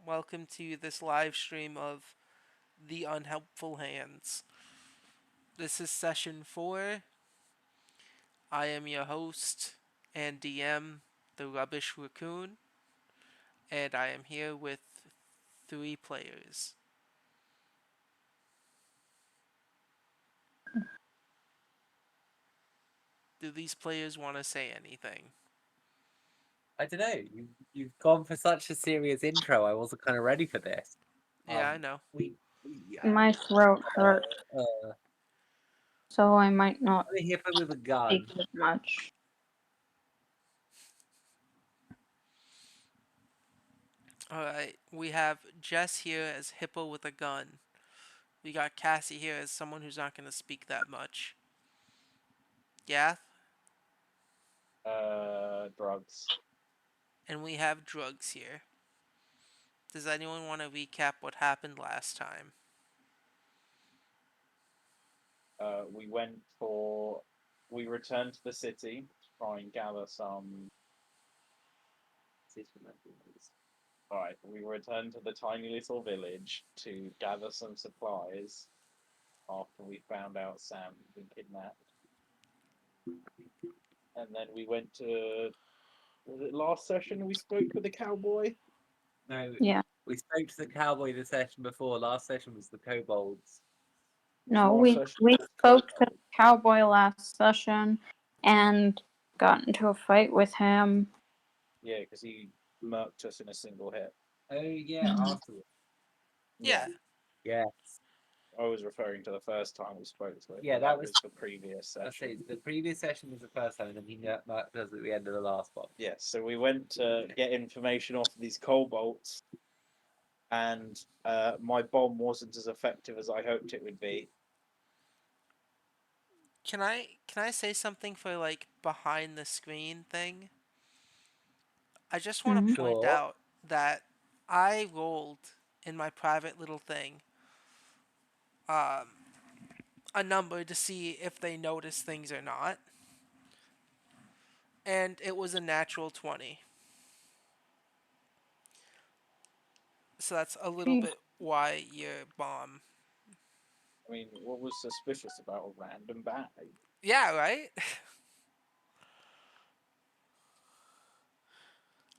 Welcome to this live stream of the Unhelpful Hands. This is session 4. I am your host and DM, the Rubbish Raccoon, and I am here with 3 players. Do these players want to say anything? I don't know. You've gone for such a serious intro. I wasn't kind of ready for this. Yeah, I know. We My throat hurts, uh, so I might not we hit him with a speak gun. as much. Alright, we have Jess here as Hippo with a gun. We got Cassie here as someone who's not going to speak that much. Gath, Drugs. and we have Drugs here. Does anyone want to recap what happened last time? We went for. We returned to the city to try and gather some. Alright, we returned to the tiny little village to gather some supplies after we found out Sam had been kidnapped. And then we went to. Was it last session we spoke with the cowboy? No, Yeah. we spoke to the cowboy the session before. Last session was the kobolds. No, Last we session we was spoke to the Cowboy. cowboy last session and got into a fight with him. Yeah, because he murked us in a single hit. Oh yeah, afterwards. Yeah. Yeah, I was referring to the first time we spoke to it. Yeah, but that that was- was the previous I say session. the previous session was the first time, and then he marked us at the end of the last one. Yes, so we went to get information off of these kobolds, and my bomb wasn't as effective as I hoped it would be. Can I say something for like behind the screen thing? I just want to Mhm. point Sure. out that I rolled in my private little thing um, a number to see if they notice things or not, and it was a natural 20. So that's a little Jeez. bit why your bomb. I mean, what was suspicious about a random bag? Yeah, right.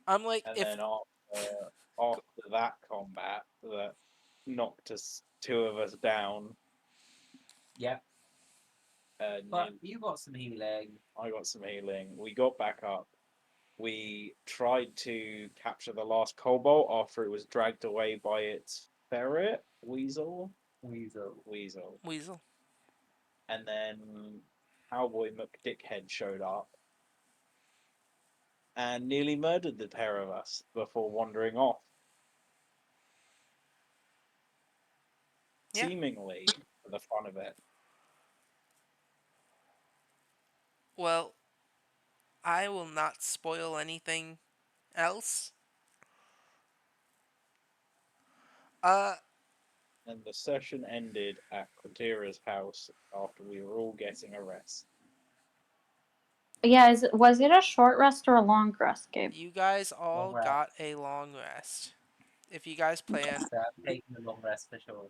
I'm like And if then after that combat, that knocked us two of us down. Yeah, And but you got some healing. I got some healing. We got back up. We tried to capture the last cobalt after it was dragged away by its ferret, weasel. Weasel. And then Cowboy McDickhead showed up and nearly murdered the pair of us before wandering off. Yeah. Seemingly for the fun of it. Well, I will not spoil anything else. Uh, And the session ended at Quatira's house after we were all getting a rest. Yeah, was it a short rest or a long rest, Gabe? you guys all Long rest. got a long rest. If you guys plan, So I'm taking a long rest for sure.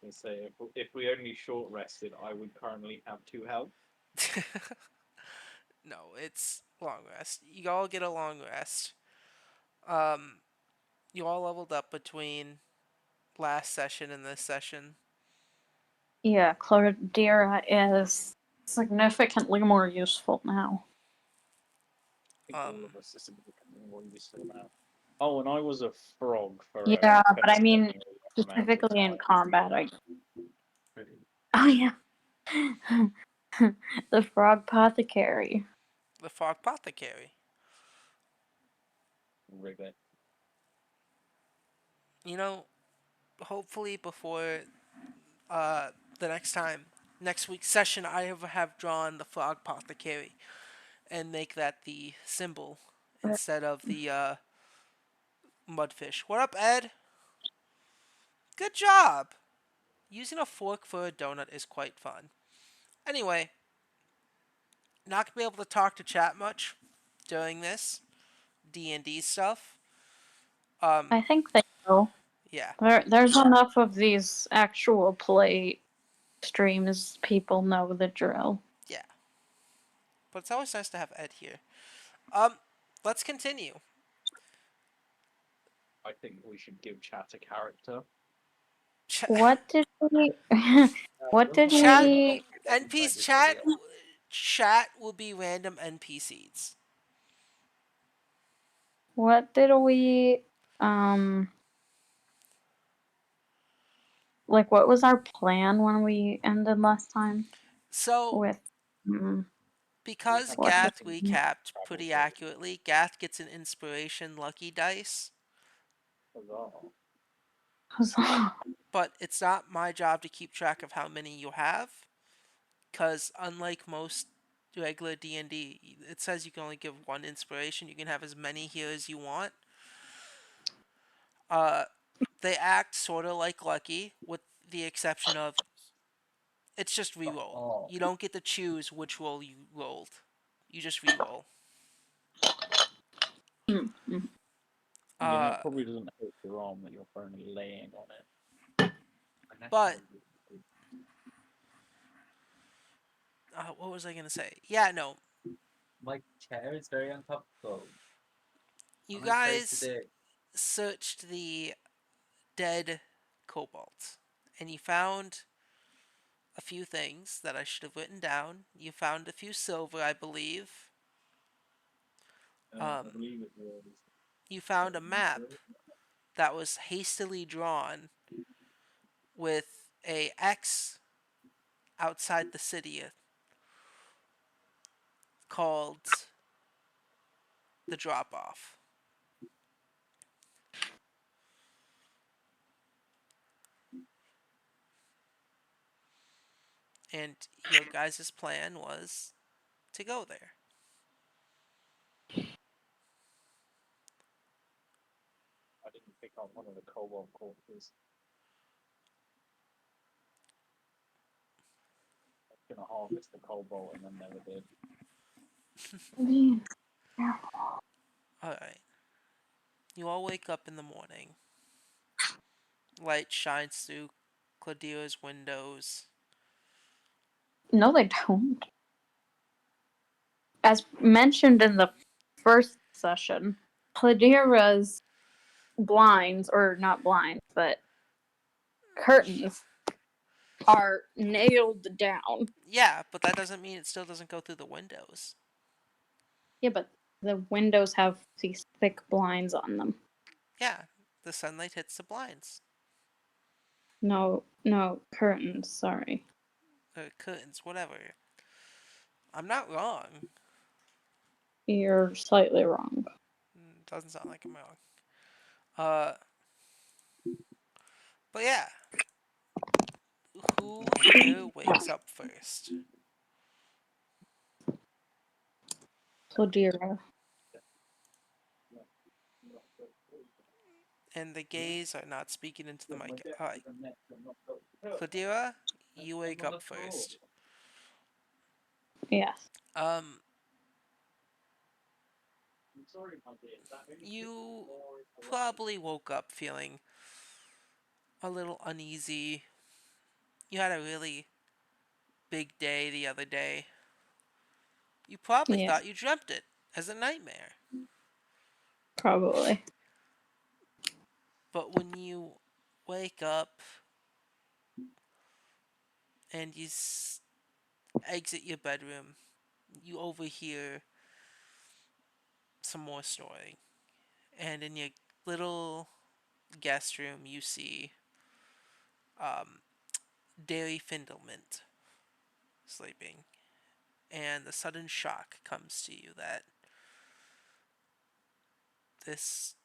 And say if we only short rested, I would currently have 2 health. no, it's long rest. You all get a long rest. Um, you all leveled up between last session and this session. Yeah, Clodira is significantly more useful now. I think all Um, of us are significantly more useful now. Oh, and I was a frog for Yeah, but I mean, painstakingly long amount of specifically in time. combat, Oh yeah. The frog apothecary. the Fog Apothecary. Ribbit. You know, hopefully before uh, the next week's session, I have drawn the Frog Apothecary and make that the symbol instead of the mudfish. What up, Ed? Good job! Using a fork for a donut is quite fun. Anyway, not gonna be able to talk to chat much during this D&D stuff. I think they know. Yeah. There's enough of these actual play streams. People know the drill. Yeah. But it's always nice to have Ed here. Let's continue. I think we should give chat a character. What did we? What did Chat we? NP's chat will be random NPCs. What did we? Um. Like, what was our plan when we ended last time? So With. Mm, because What did Gath recapped pretty accurately, Gath gets an inspiration lucky dice, but it's not my job to keep track of how many you have, because unlike most regular D&D, it says you can only give one inspiration. You can have as many here as you want. Uh, they act sort of like lucky, with the exception of it's just reroll. Oh, You don't get to choose which roll you rolled. You just reroll. Mm, mm. I mean, Uh, that probably doesn't help your arm that you're currently laying on it. but what was I gonna say? Yeah, no. my chair is very uncomfortable. You I'm afraid to guys do it. searched the dead cobalt, and you found a few things that I should have written down. You found a few silver, I believe. I Um, believe it was. you found a map that was hastily drawn with a X outside the city called the drop off. And your guys' plan was to go there. I didn't pick up one of the cobalt corpses. I was gonna harvest the cobalt and then never did. Alright. You all wake up in the morning. Light shines through Cladira's windows. No, they don't. As mentioned in the first session, Cladira's blinds, or not blinds, but curtains, are nailed down. Yeah, but that doesn't mean it still doesn't go through the windows. Yeah, but the windows have these thick blinds on them. Yeah, the sunlight hits the blinds. No, curtains, sorry. Curtains, whatever. I'm not wrong. You're slightly wrong. Doesn't sound like I'm wrong. Uh, but yeah. Who here wakes up first? Cladira. And the gays are not speaking into the mic. Alright. Cladira, you wake up first. Yes. Um, you probably woke up feeling a little uneasy. You had a really big day the other day. You probably Yeah, thought you dreamt it as a nightmare. probably. But when you wake up and you exit your bedroom, you overhear some more snoring. And in your little guest room, you see um, Dairy Findlement sleeping. And the sudden shock comes to you that this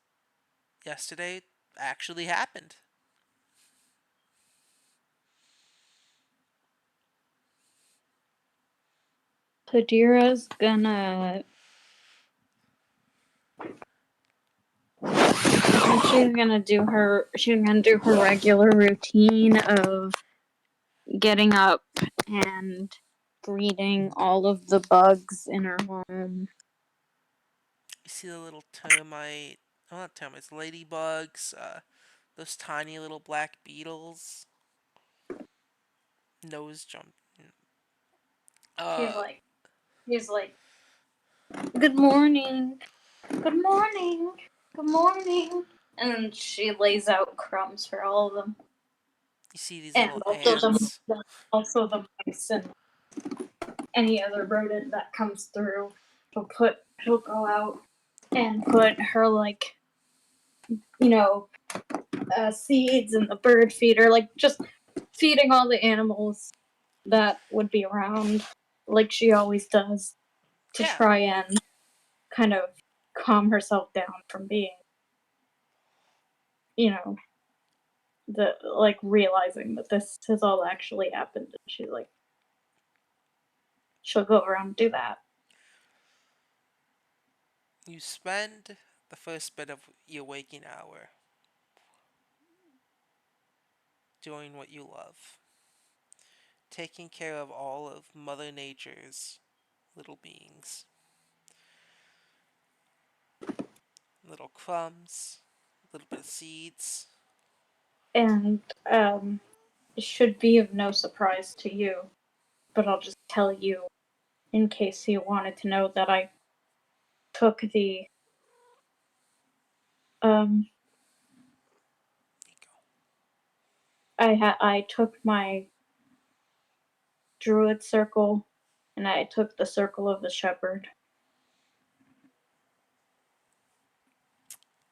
yesterday actually happened. Cladira's gonna. She's gonna do her. She's gonna do her regular routine of getting up and greeting all of the bugs in her home. You see the little termite well, not termites, ladybugs, those tiny little black beetles, nose jump. She's Uh, like, he's like, good morning, good morning, good morning. And then she lays out crumbs for all of them. you see these And little also ants. the mice and any other rodent that comes through. She'll go out and put her like, you know, seeds in the bird feeder, like just feeding all the animals that would be around, like she always does, to Yeah, try and kind of calm herself down from being, you know, the like realizing that this has all actually happened. And she's like, she'll go around and do that. you spend the first bit of your waking hour doing what you love, taking care of all of Mother Nature's little beings. Little crumbs, a little bit of seeds. And it should be of no surprise to you, but I'll just tell you in case you wanted to know that I took the um I took my druid circle and I took the circle of the shepherd.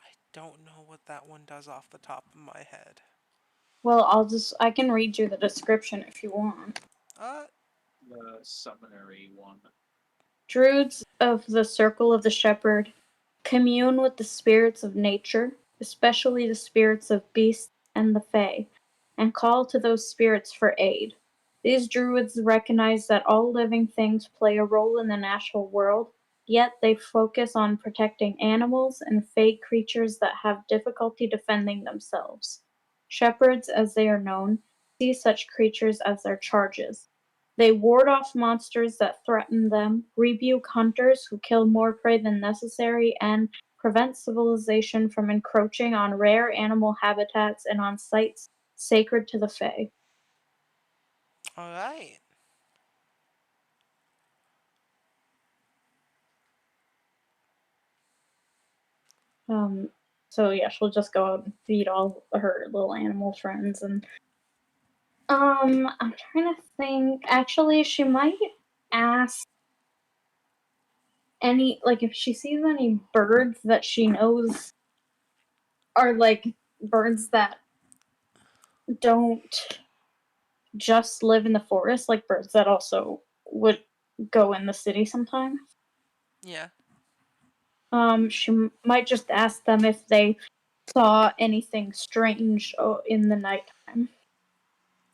I don't know what that one does off the top of my head. Well, I can read you the description if you want. Uh, The summonary one. Druids of the circle of the shepherd commune with the spirits of nature, especially the spirits of beasts and the fae, and call to those spirits for aid. These druids recognize that all living things play a role in the natural world, yet they focus on protecting animals and fae creatures that have difficulty defending themselves. Shepherds, as they are known, see such creatures as their charges. They ward off monsters that threaten them, rebuke hunters who kill more prey than necessary, and prevent civilization from encroaching on rare animal habitats and on sites sacred to the Fae. alright. Um, so yeah, she'll just go out and feed all her little animal friends, and I'm trying to think. Actually, she might ask any like if she sees any birds that she knows are like birds that don't just live in the forest, like birds that also would go in the city sometimes. Yeah. She might just ask them if they saw anything strange in the nighttime.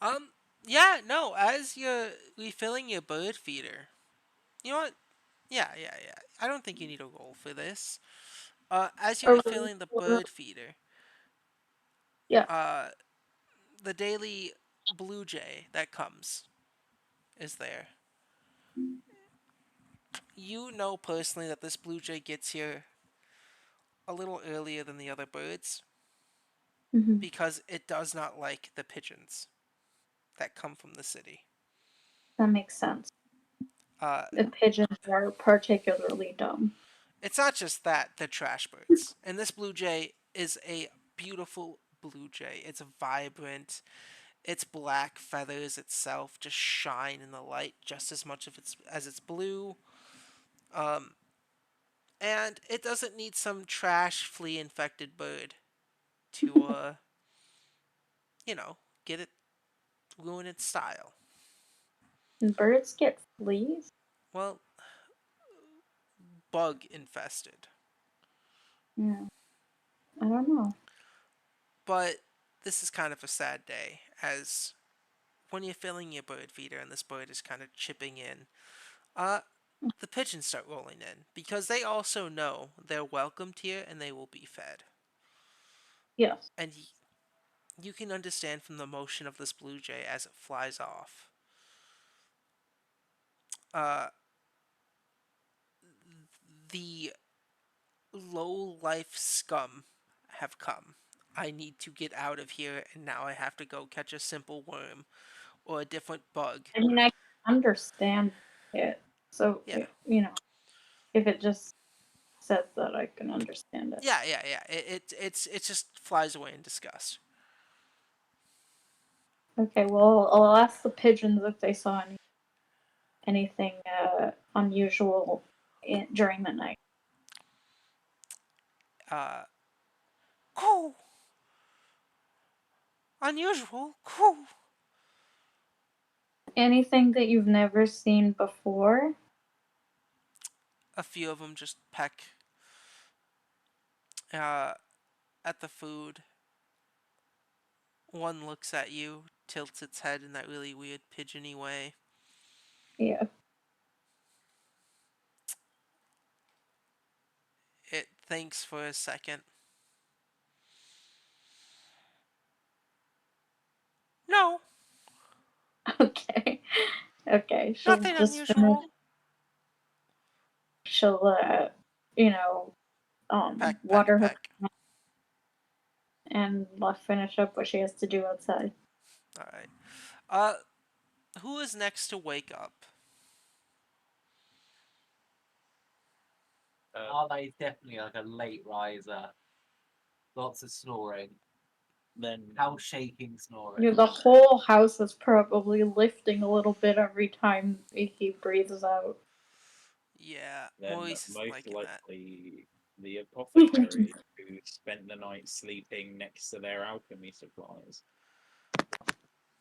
Um, yeah, no, as you're refilling your bird feeder. You know what? Yeah. I don't think you need a roll for this. As you're Or, refilling the or bird feeder, yeah. uh, the daily blue jay that comes is there. You know personally that this blue jay gets here a little earlier than the other birds Hmm. because it does not like the pigeons that come from the city. That makes sense. Uh, The pigeons are particularly dumb. it's not just that, they're trash birds. And this blue jay is a beautiful blue jay. It's vibrant. Its black feathers itself just shine in the light just as much as it's blue. Um, and it doesn't need some trash flea infected bird to, you know, get it, ruin its style. And birds get fleas? Well, bug infested. Yeah, I don't know. But this is kind of a sad day, as when you're filling your bird feeder and this bird is kind of chipping in, uh, the pigeons start rolling in because they also know they're welcomed here and they will be fed. Yes. And you can understand from the motion of this blue jay as it flies off. Uh, the low life scum have come. I need to get out of here, and now I have to go catch a simple worm or a different bug. I mean, I can understand it. So, Yeah, if it just says that, I can understand it. yeah. It just flies away in disgust. Okay, well, I'll ask the pigeons if they saw anything unusual during the night. Uh, cool, unusual, cool. Anything that you've never seen before? A few of them just peck uh, at the food. One looks at you, tilts its head in that really weird pigeony way. Yeah. It thinks for a second. No, Okay. Okay. She'll nothing just finish. unusual. She'll, you know, Peck, peck, water her peck. and finish up what she has to do outside. All right. Uh, who is next to wake up? Arla is definitely like a late riser. Lots of snoring. Then House shaking snoring. The whole house is probably lifting a little bit every time he breathes out. Yeah, then Maurice isn't most liking that. likely the apothecary who spent the night sleeping next to their alchemy supplies.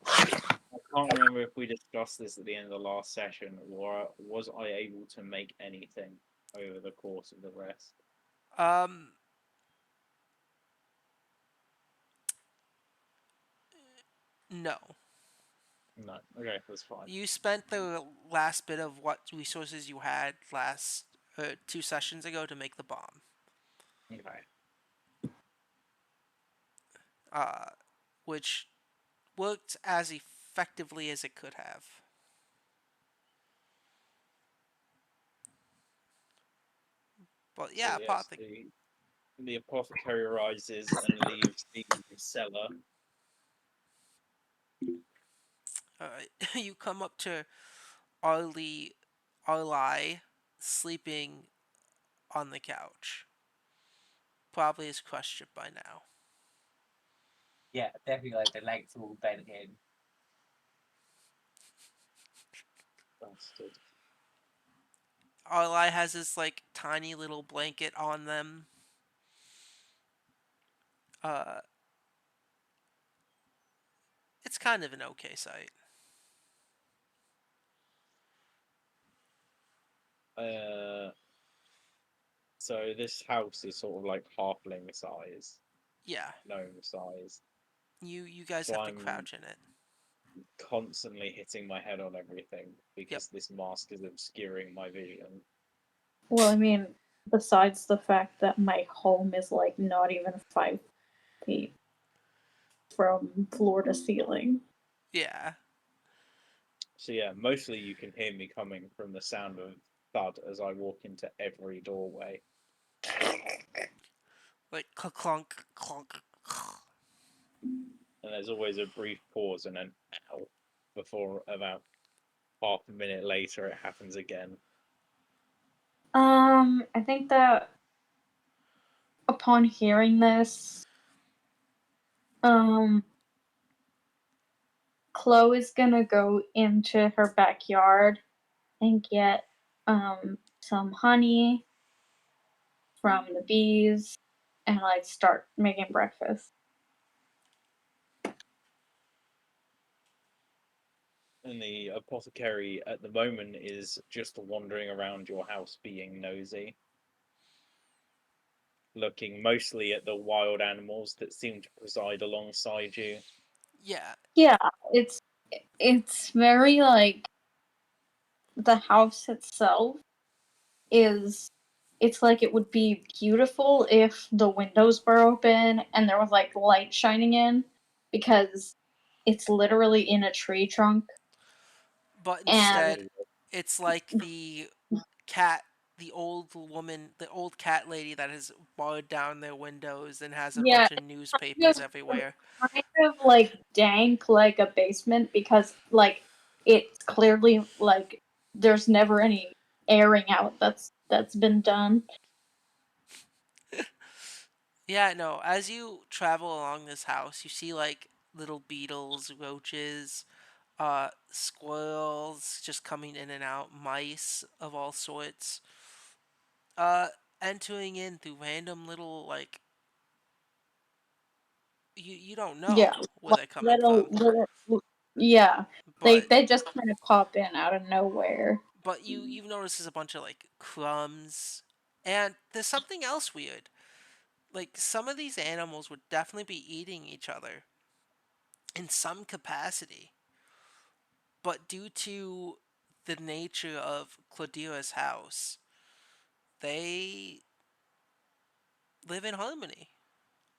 I can't remember if we discussed this at the end of the last session, or was I able to make anything over the course of the rest? Um, no. No. Okay, that's fine. You spent the last bit of what resources you had last 2 sessions ago to make the bomb. Okay. Uh, which worked as effectively as it could have. But So yeah, yes, the apothecary rises and leaves the cellar. you come up to Arlie, Arlie sleeping on the couch. Probably is crushed it by now. Yeah, definitely like the legs all bent in. Bastard. Arlie has this like tiny little blanket on them. Uh, it's kind of an okay sight. Uh, so this house is sort of like halfling size, Yeah, gnome size. you guys So have to I'm crouch in it. constantly hitting my head on everything Yep. because this mask is obscuring my vision. Well, I mean, besides the fact that my home is like not even 5 feet from floor to ceiling. Yeah. So yeah, mostly you can hear me coming from the sound of thud as I walk into every doorway. Like clunk clunk. And there's always a brief pause and an ow before about half a minute later it happens again. I think that upon hearing this, um, Chloe's gonna go into her backyard and get some honey from the bees and like start making breakfast. And the apothecary at the moment is just wandering around your house being nosy, looking mostly at the wild animals that seem to preside alongside you. Yeah. Yeah, it's very like the house itself is it's like it would be beautiful if the windows were open and there was like light shining in because it's literally in a tree trunk But and instead, it's like the cat the old woman, the old cat lady that has barred down their windows and has a Yeah, bunch of newspapers just everywhere. kind of like dank like a basement because like it's clearly like there's never any airing out that's been done. Yeah, no, as you travel along this house, you see like little beetles, roaches, squirrels just coming in and out, mice of all sorts, uh, entering in through random little like you don't Yeah, know where like they're coming little from, little yeah. but They just kind of pop in out of nowhere. you've noticed there's a bunch of like crumbs, and there's something else weird. Like some of these animals would definitely be eating each other in some capacity, but due to the nature of Claudira's house, they live in harmony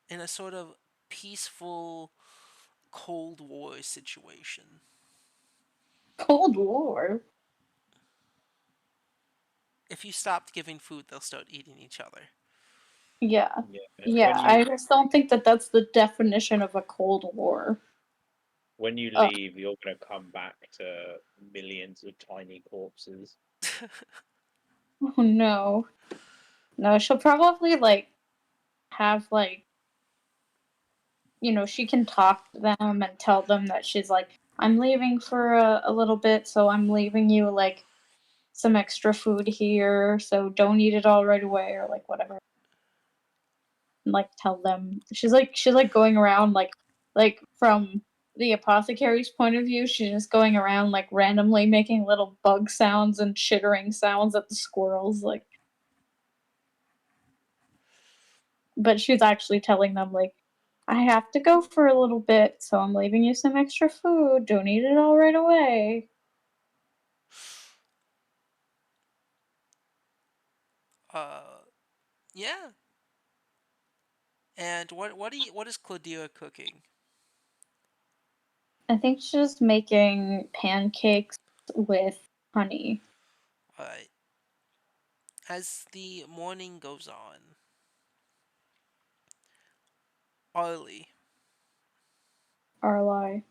in a sort of peaceful Cold War situation. Cold War. If you stopped giving food, they'll start eating each other. Yeah. Yeah. Yeah, I just don't think that that's the definition of a Cold War. When you Uh, leave, you're gonna come back to millions of tiny corpses. oh no. No, she'll probably like have like she can talk to them and tell them that she's like, I'm leaving for a little bit, so I'm leaving you like some extra food here, so don't eat it all right away or like whatever. And, like tell them she's like going around like from the apothecary's point of view, she's just going around like randomly making little bug sounds and chittering sounds at the squirrels, like but she's actually telling them like I have to go for a little bit, so I'm leaving you some extra food. Don't eat it all right away. uh, yeah. And what is Claudira cooking? I think she's just making pancakes with honey. Alright. As the morning goes on, Arlie, Arlie.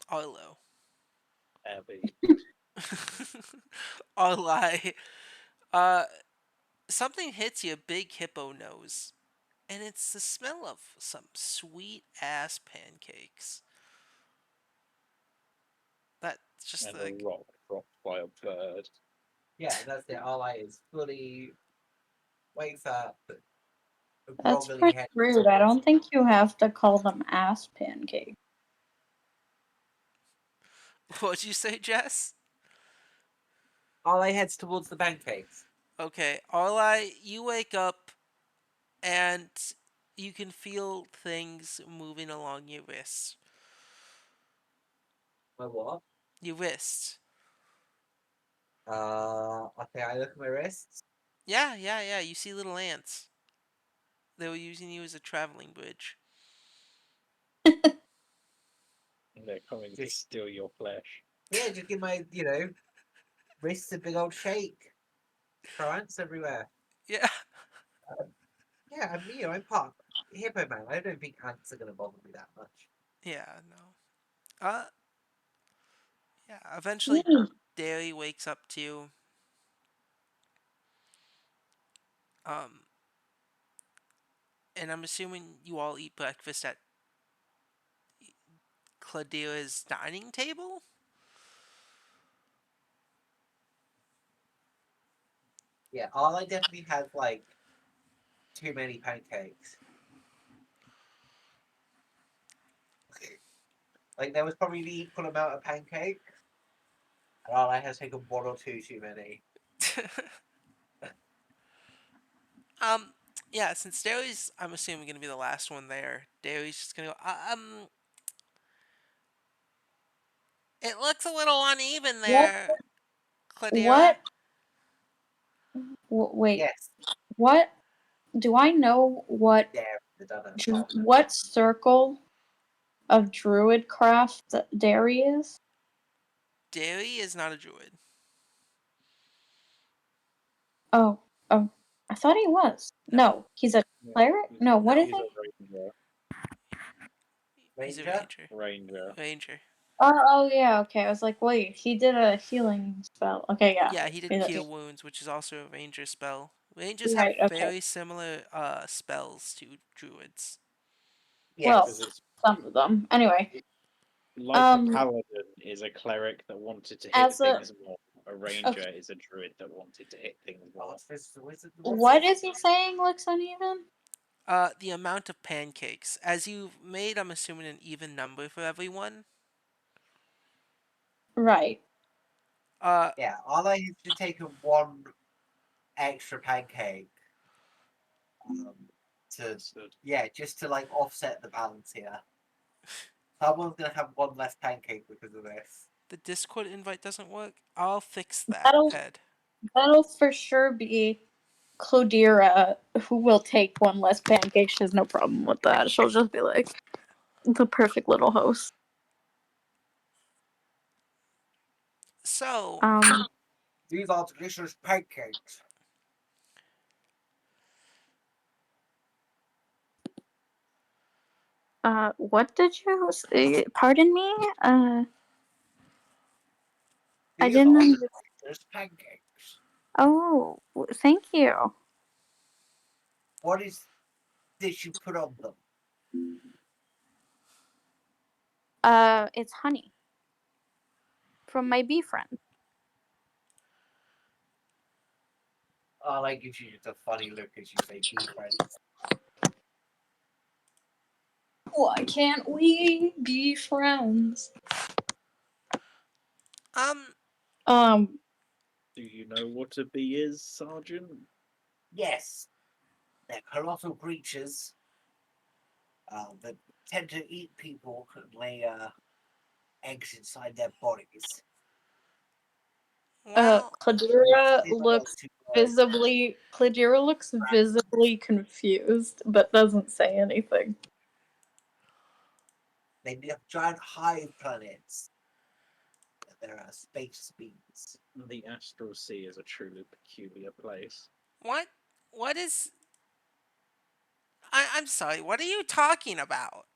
Arlo, Abby. Arlie, uh, something hits your big hippo nose, and it's the smell of some sweet ass pancakes. That's just And a like, rock dropped by a bird. Yeah, that's it. Arlie is fully wakes up, That's groggily pretty head rude. I towards. don't think you have to call them ass pancakes. what'd you say, Jess? Arlie heads towards the pancakes. Okay, Arlie, you wake up and you can feel things moving along your wrist. My what? Your wrist. Okay, I look at my wrists. Yeah, yeah, yeah. You see little ants. They were using you as a traveling bridge. And they're coming to Just steal your flesh. yeah, just give my wrists a big old shake. Throw ants everywhere. Yeah, Yeah, I'm part hippo man. I don't think ants are gonna bother me that much. yeah, no. Yeah. Eventually, Mm. Derry wakes up too. Um, and I'm assuming you all eat breakfast at Cladira's dining table. Yeah, Arlie definitely has like too many pancakes. Like there was probably the equal amount of pancakes, and Arlie has taken one or two too many. um, yeah. Since Derry's, I'm assuming gonna be the last one there. Derry's just gonna go. It looks a little uneven What? there, Cladira. What? Wait. Yes, What? Do I know there, the donut. what circle of druid craft that Derry is? Derry is not a druid. Oh, oh. I thought he was. No. No, he's a Yeah, cleric? he's, No, what No. is he's he? a ranger. He's a Ranger? ranger. Ranger. Ranger. Oh, yeah, okay. I was like, wait, he did a healing spell. Okay, yeah. Yeah, he did He's a- Cure Wounds, which is also a ranger spell. Rangers have Right, okay. very similar spells to druids. Well, Because it's some of them. Anyway, like a paladin is a cleric that wanted to hit as a things more. A okay, ranger is a druid that wanted to hit things Oh, more. it's this the wizard. what is he saying looks uneven? The amount of pancakes. As you've made, I'm assuming, an even number for everyone. Right. Uh, Yeah, all I used to take one extra pancake. To So yeah, just to like offset the balance here. Someone's gonna have one less pancake because of this. the Discord invite doesn't work. I'll fix that, That'll Ed. that'll for sure be Clodira, who will take one less pancake. She has no problem with that. She'll just be like the perfect little host. So, Um, These are delicious pancakes. what did you say? Pardon me? I These didn't are under- delicious pancakes. Oh, thank you. What is this you put on them? It's honey from my bee friend. All I gives you just a funny look as you say be friends. Why can't we be friends? um, Um, do you know what a bee is, Sergeant? Yes, they're colossal creatures that tend to eat people and lay eggs inside their bodies. well, Very Cladira similar looks to visibly confused, but doesn't say anything. they have giant hive planets. There are space beings. The astral sea is a truly peculiar place. what? What is. I'm sorry, what are you talking about?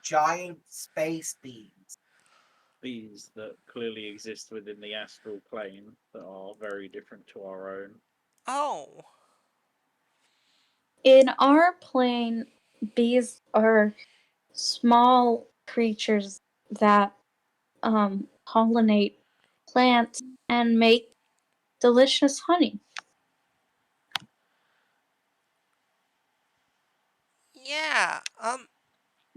Giant space beings. Bees that clearly exist within the astral plane that are very different to our own. Oh, In our plane, bees are small creatures that pollinate plants and make delicious honey. yeah,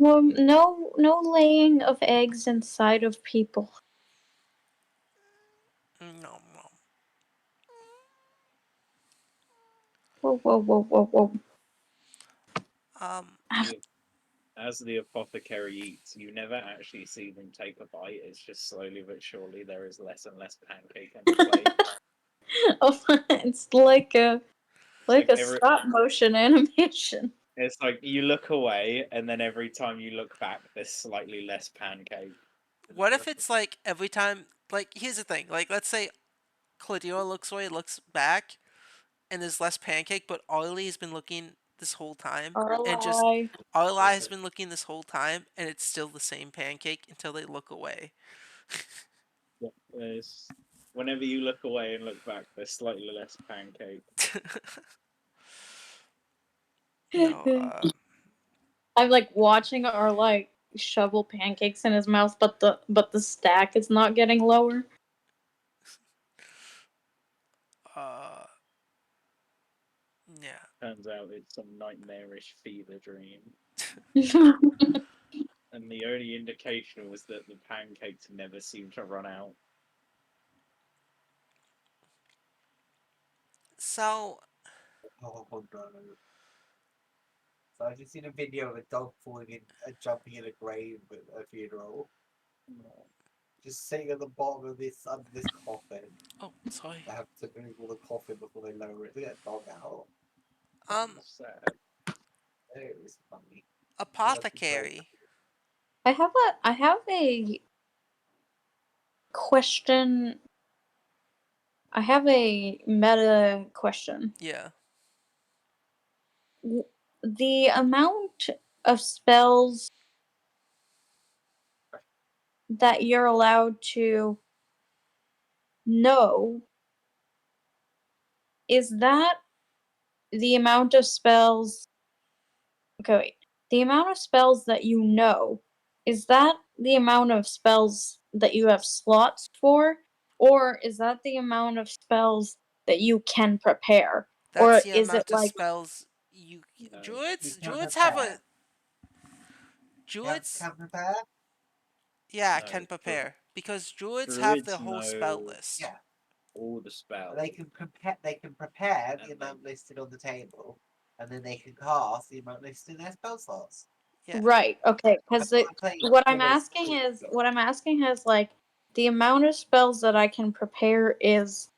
No laying of eggs inside of people. no, no. Whoa. Um, The, as the apothecary eats, you never actually see them take a bite. It's just slowly but surely there is less and less pancake on the plate. Oh, it's It's like like a every stop motion animation. it's like you look away and then every time you look back there's slightly less pancake. what if it's like every time. Like, here's the thing. Like, let's say Claudio looks away, looks back, and there's less pancake, but Arlie has been looking this whole time, Or and just lie. Arlie has been looking this whole time, and it's still the same pancake until they look away. Yeah, there's whenever you look away and look back there's slightly less pancake. no, I'm like watching or like shovel pancakes in his mouth, but the stack is not getting lower. uh, yeah. Turns out it's some nightmarish fever dream. And the only indication was that the pancakes never seemed to run out. So, Oh no. So I just seen a video of a dog falling in, jumping in a grave at a funeral. Just sitting at the bottom of this under this coffin. oh, sorry. They have to move all the coffin before they lower it to get the dog out. Sad. It was funny. That's so Apothecary. I have a question I have a meta question. Yeah. The amount of spells that you're allowed to know, is that the amount of spells? Okay, wait. The amount of spells that you know, is that the amount of spells that you have slots for? Or is that the amount of spells that you can prepare? That's Or the is it amount of like, spells you No. You druids can druids have a prepare. druids Can prepare? yeah, No, can prepare because druids have druids the whole spell know list. Yeah. all the spells. They can prepare. They can prepare the And amount then- listed on the table, and then they can cast the amount listed in their spell slots. Yeah. right? Okay, because That's why I play what I'm always asking is, like, the amount of spells that I can prepare is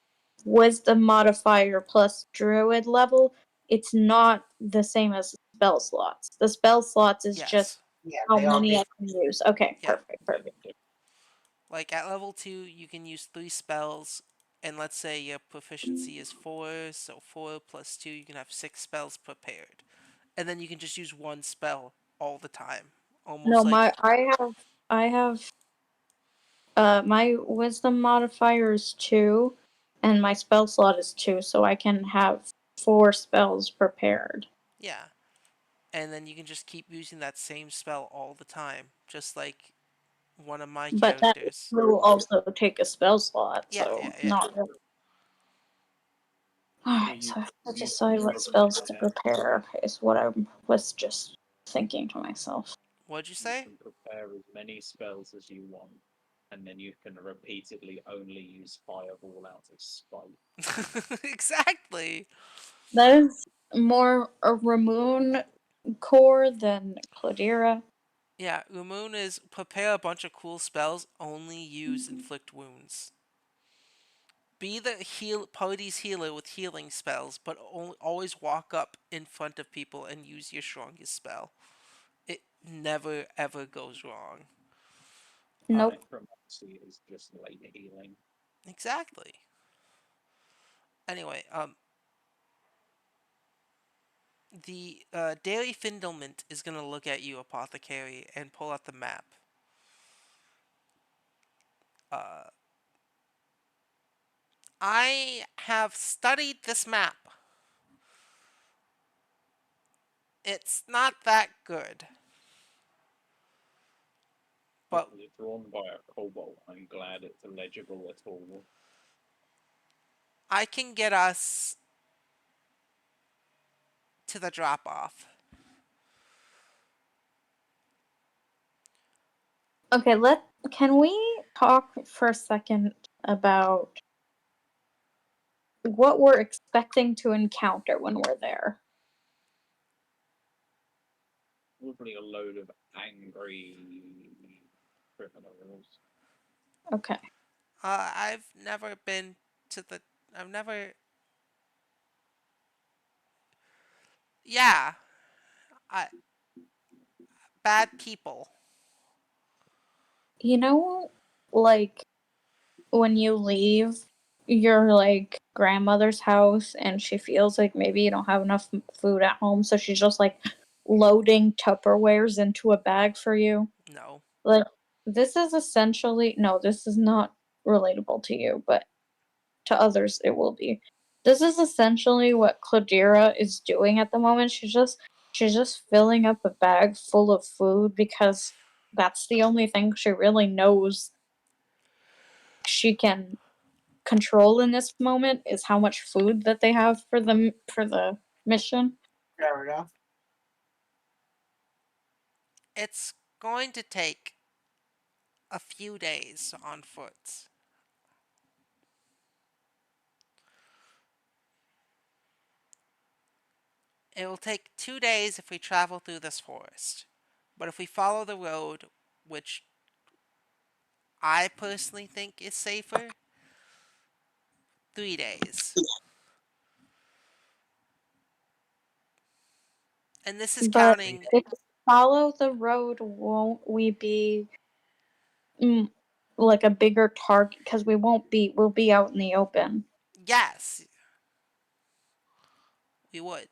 wisdom modifier plus druid level. It's not the same as spell slots. The spell slots is just Yes. Yeah, how they are many I different. can use. Okay, Yeah. perfect, perfect. Like at level 2, you can use 3 spells, and let's say your proficiency is 4, so 4 plus 2, you can have 6 spells prepared. And then you can just use one spell all the time. No, Almost like, I have my wisdom modifier is 2 and my spell slot is 2, so I can have 4 spells prepared. yeah. And then you can just keep using that same spell all the time, just like one of my But that characters. will also take a spell slot, Yeah, so yeah, yeah. not really. Well, Alright, you, so I have to you decide can what spells to prepare. prepare, is what I was just thinking to myself. What'd you You say? can prepare as many spells as you want, and then you can repeatedly only use Fireball out of spite. Exactly. That is more a Ramoon core than Cladira. Yeah, Umoon is prepare a bunch of cool spells, only use inflict wounds. Be the party's healer with healing spells, but always walk up in front of people and use your strongest spell. It never ever goes wrong. Nope. Necromancy is just late healing. Exactly. Anyway, the Daily Findlement is gonna look at you, Apothecary, and pull out the map. Uh, I have studied this map. It's not that good, Well, but it's drawn by a kobold. I'm glad it's legible at all. I can get us to the drop off. Okay, can we talk for a second about what we're expecting to encounter when we're there? Probably a load of angry criminals. Okay. I've never been to the. I've never. Yeah, I bad people. You know, like when you leave your like grandmother's house and she feels like maybe you don't have enough food at home, so she's just like loading Tupperwares into a bag for you. No. Like this is essentially no, this is not relatable to you, but to others it will be. This is essentially what Cladira is doing at the moment. She's just filling up a bag full of food because that's the only thing she really knows she can control in this moment is how much food that they have for the mission. Fair enough. It's going to take a few days on foot. It will take 2 days if we travel through this forest. But if we follow the road, which I personally think is safer, 3 days. And this is But counting. if we follow the road, won't we be mm, like a bigger target? Because we'll be out in the open. Yes, we would.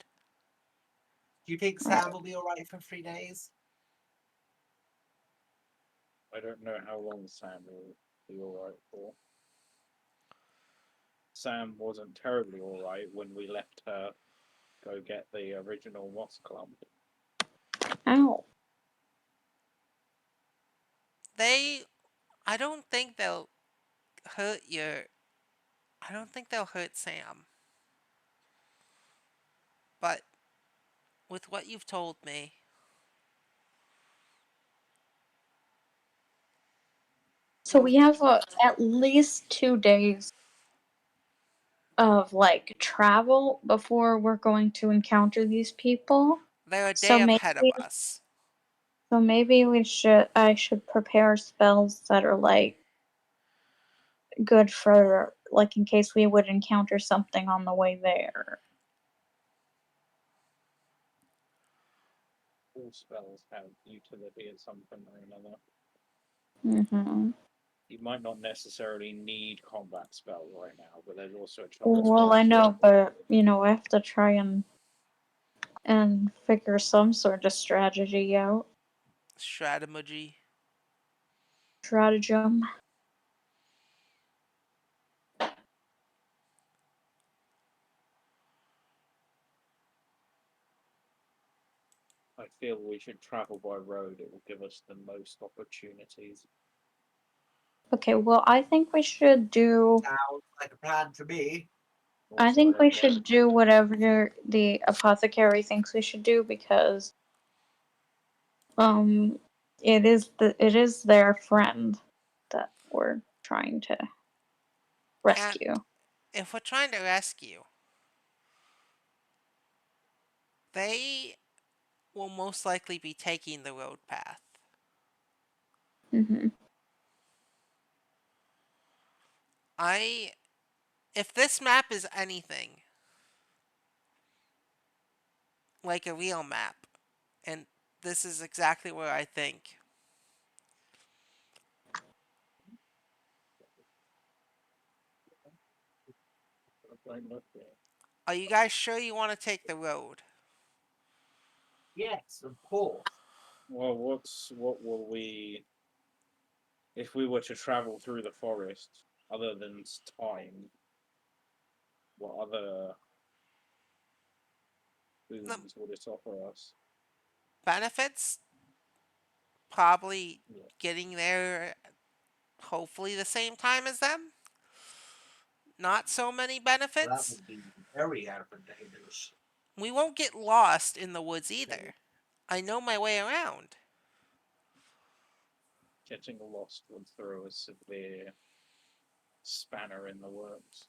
Do you think Sam will be alright for 3 days? I don't know how long Sam will be alright for. Sam wasn't terribly alright when we left her go get the original moss clump. Ow. They, I don't think they'll hurt your. I don't think they'll hurt Sam. But with what you've told me, So you'll. we have at least 2 days of like travel before we're going to encounter these people. They're a So day ahead of maybe us. so maybe I should prepare spells that are like good for like in case we would encounter something on the way there. All spells have utility at some point or another. Mhm. You might not necessarily need combat spells right now, but there's also a chance Well, that I know, but I have to try and figure some sort of strategy out. Strategy. Stratagem. I feel we should travel by road. It will give us the most opportunities. Okay, well, I think we should do. Sounds like a plan to me. I Also, I think we don't want should do whatever the apothecary thinks we should do because um, it is their friend that we're trying to And rescue. if we're trying to rescue, they will most likely be taking the road path. Hmm. I. If this map is anything like a real map, and this is exactly where I think. to. Are you guys sure you want to take the road? Yes, of course. Well, what will we if we were to travel through the forest? Other than time, what other The boons would it offer us? benefits? Probably Yeah. getting there hopefully the same time as them. Not so many That benefits. would be very advantageous. We won't get lost in the woods either. I know my way around. Getting lost would throw a severe spanner in the works.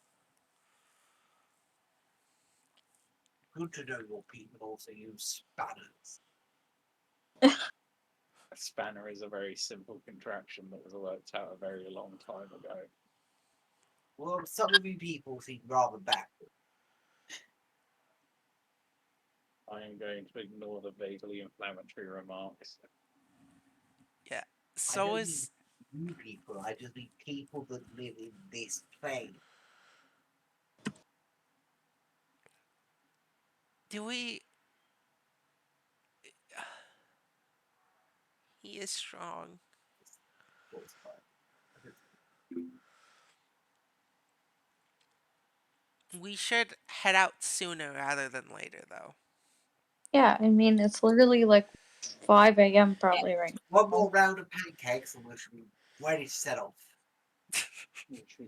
Good to know your people also use spanners. A spanner is a very simple contraction that was worked out a very long time ago. Well, some of you people seem rather backward. I am going to ignore the vaguely inflammatory remarks. Yeah. I So don't mean is. you people, I just mean people that live in this plane. Do we. He is strong. Of course, but We should head out sooner rather than later, though. Yeah, I mean it's literally like 5 a.m. yeah, probably right one now. more round of pancakes and we should be ready to set off.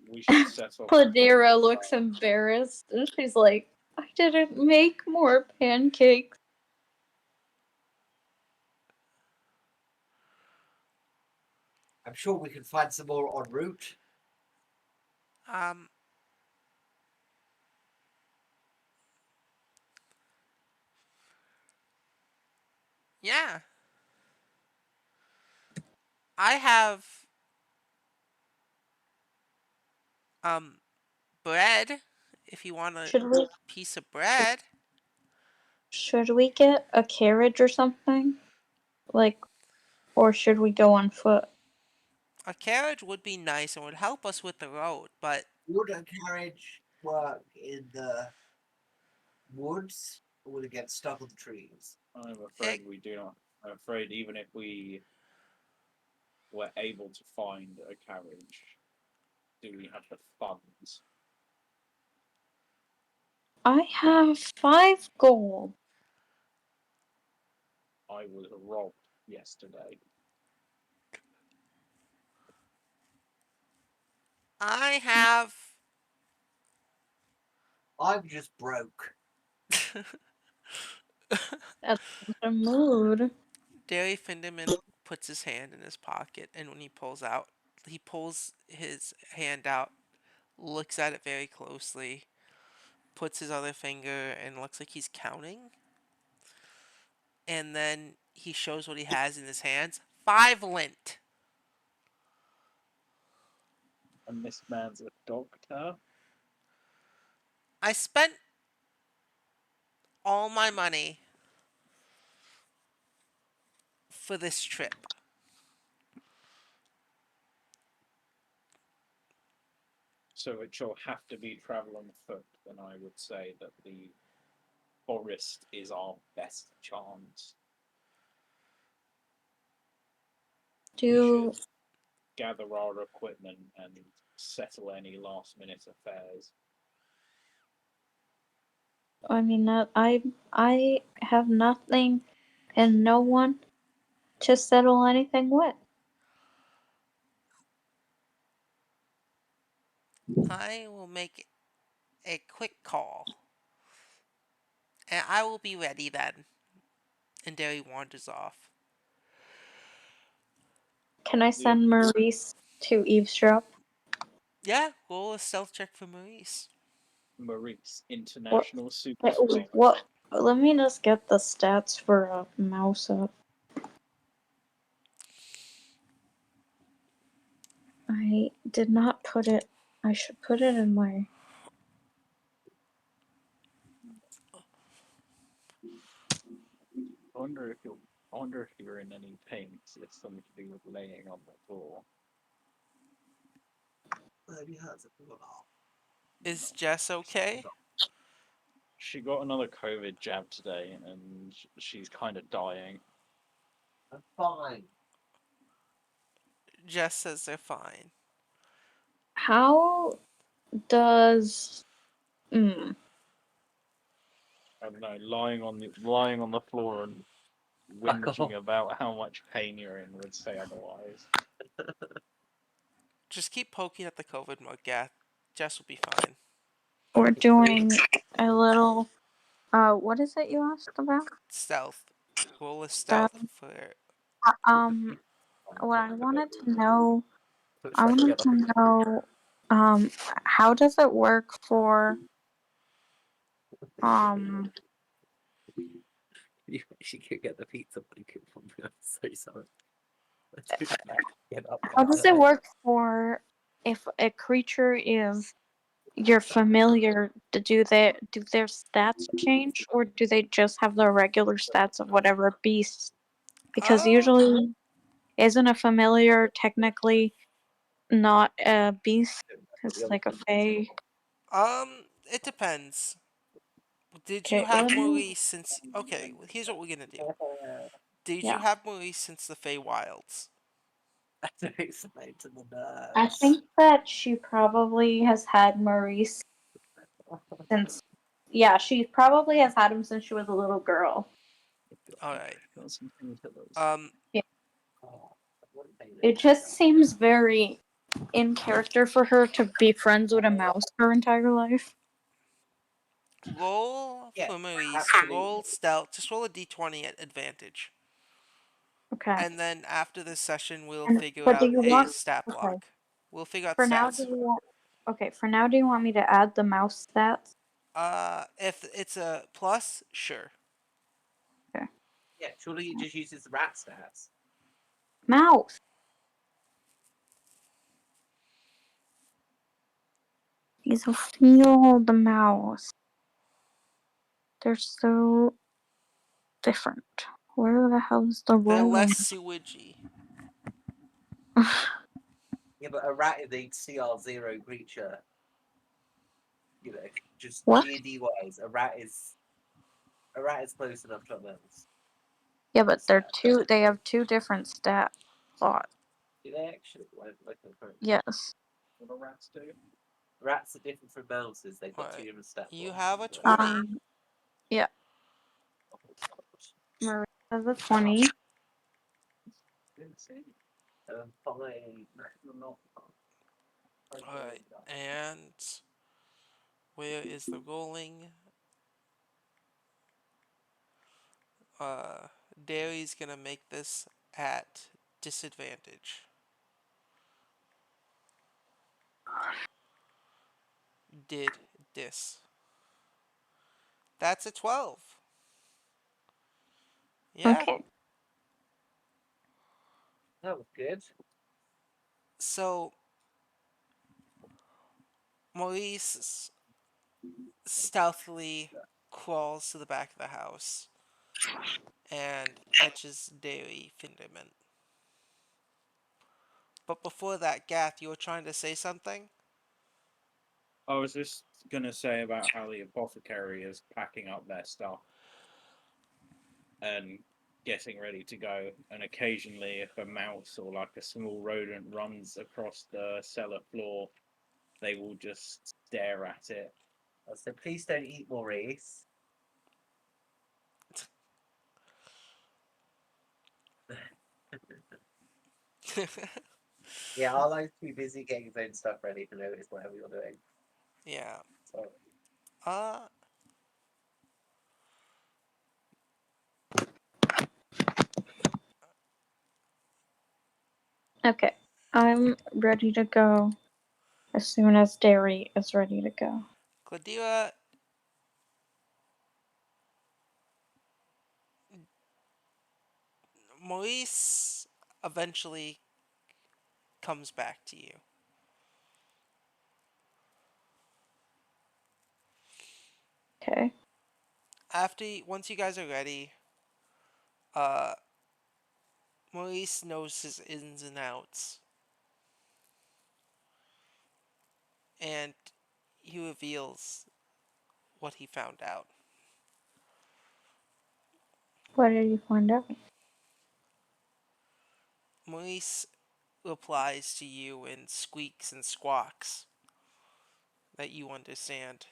We should set off. Pladera looks embarrassed and she's like, I didn't make more pancakes. I'm sure we can find some more en route. um. Yeah. I have. Um. Bread. If you want a Should we piece of should bread. should we get a carriage or something? Like, or should we go on foot? A carriage would be nice and would help us with the road, but Wood and carriage. work in the woods or would it get stuck on the trees? I'm It, afraid we do not. I'm afraid even if we were able to find a carriage, do we have the funds? I have 5 gold. I was robbed yesterday. I have. I'm just broke. That's the mood. Derry Finderman puts his hand in his pocket, and when he pulls his hand out, looks at it very closely, puts his other finger, and looks like he's counting. And then he shows what he has in his hands: 5 lint. And this man's a doctor. I spent all my money for this trip. So it shall have to be travel on foot. Then I would say that the forest is our best chance. We Do should gather our equipment and settle any last minute affairs. I mean I have nothing and no one to settle anything with. I will make a quick call, and I will be ready then. And Derry wanders off. Can I The send Maurice to eavesdrop? Yeah, roll a stealth check for Maurice. Maurice, What? international super Wait, spy. what? Let me just get the stats for a mouse up. I did not put it. I should put it in my. I wonder if you're. I wonder if you're in any pain. It's something to do with laying on the floor. Maybe hurts a lot. Is Jess okay? She got another COVID jab today, and she's kind of dying. I'm fine. Jess says they're fine. How does? Mm, I don't know, lying on the floor and Fuck whinging off. about how much pain you're in would say otherwise. Just keep poking at the COVID mug, yeah. Jess will be fine. we're doing a little. What is it you asked about? Stealth. Roll a That. stealth for. Um. What I wanted to know. I Try to wanted get to know. Um. How does it work for? Um. She could get the pizza blanket from me. I'm so sorry. Get up How there. does it work for if a creature is your familiar? Do their stats change, or do they just have the regular stats of whatever beast? Because Oh, usually, isn't a familiar technically not a beast? It's like a fae. it depends. Did you Okay, have Maurice since. Okay, here's what we're gonna do. Did you yeah. have Maurice since the Feywilds? I have to explain to the I nurse. think that she probably has had Maurice since. Yeah, she probably has had him since she was a little girl. Alright. Got some painkillers. Um, Oh, I wouldn't pay It this. just seems very in character for her to be friends with a mouse her entire life. roll Yeah, for Maurice. Roll absolutely. stealth. Just roll a d20 at advantage. Okay. And then after this session, we'll And figure but do out you a want stat okay. block. We'll figure out For now stats. do you want okay, for now do you want me to add the mouse stats? If it's a plus, sure. Okay. Yeah, surely it just uses rat stats. Mouse. He's a field mouse. They're so different. Where the hell is the They're rolling? less sewagey. Yeah, but a rat is a CR0 creature. You know, just What? D&D wise, a rat is close enough to a mouse. Yeah, but they're Stat. two. They have two different stat slots. Do they actually? Like the current. Yes. What do rats do? Rats are different from mouses. They've got two Alright. different stat You blocks. have a 20. Yeah. Oh, God. Maria has a 20. Didn't see. Fine. Not. Alright. And where is the rolling? Uh, Dairy's gonna make this at disadvantage. Did this. That's a 12. Yeah. Okay. That was good. So Maurice stealthily crawls to the back of the house and catches Dairy Finderman. But before that, Gath, you were trying to say something? I was just gonna say about how the apothecary is packing up their stuff and getting ready to go. And occasionally, if a mouse or like a small rodent runs across the cellar floor, they will just stare at it. So please don't eat Maurice. Yeah, I like to be busy getting his own stuff ready to notice whatever you're doing. Yeah. So Uh, Okay. I'm ready to go as soon as Dairy is ready to go. Gladira, Maurice eventually comes back to you. Okay. Once you guys are ready, uh, Maurice knows his ins and outs, and he reveals what he found out. What did you find out? Maurice replies to you in squeaks and squawks that you understand.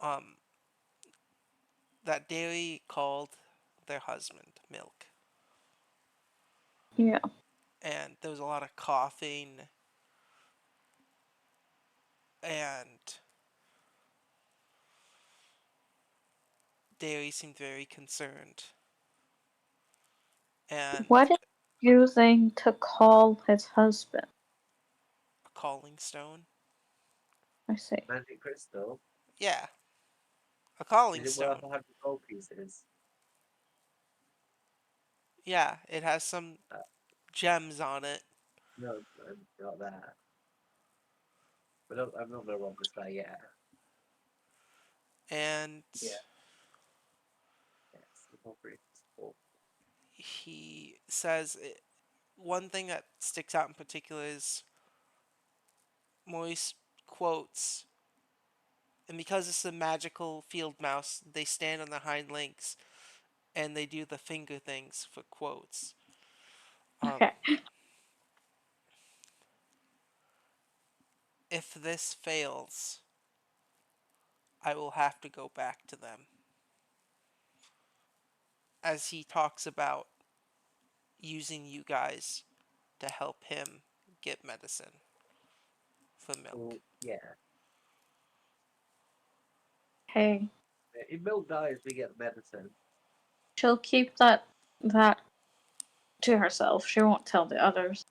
Um, that Dairy called their husband Milk, Yeah. and there was a lot of coughing, and Dairy seemed very concerned. And What is he using to call his husband? a calling stone. I see. magic crystal. Yeah, a calling Is it worth stone. 100 gold pieces? Yeah, it has some Uh, gems on it, no, not that. But I'm not gonna rob this guy yet. and Yeah. Yes, the gold crystal. he says one thing that sticks out in particular is Maurice quotes, and because it's a magical field mouse, they stand on their hind legs and they do the finger things for quotes. Um, Okay. if this fails, I will have to go back to them. As he talks about using you guys to help him get medicine for Milk. So, yeah. Okay. If milk dies, we get medicine. She'll keep that to herself. She won't tell the others.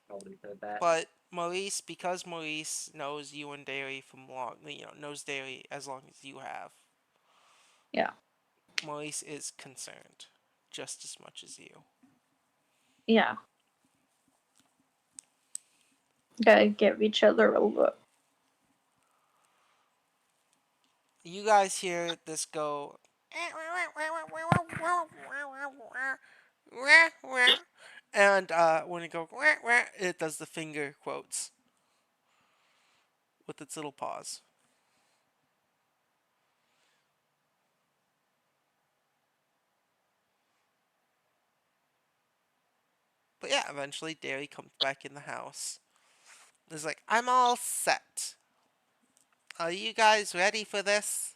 Probably for the best. But Maurice, because Maurice knows you and Dairy from long, knows Dairy as long as you have, Yeah. Maurice is concerned just as much as you. Yeah. Gotta give each other a look. You guys hear this go, And when it goes, wah, wah, it does the finger quotes with its little paws. But yeah, eventually Derry comes back in the house. It's like, I'm all set. Are you guys ready for this?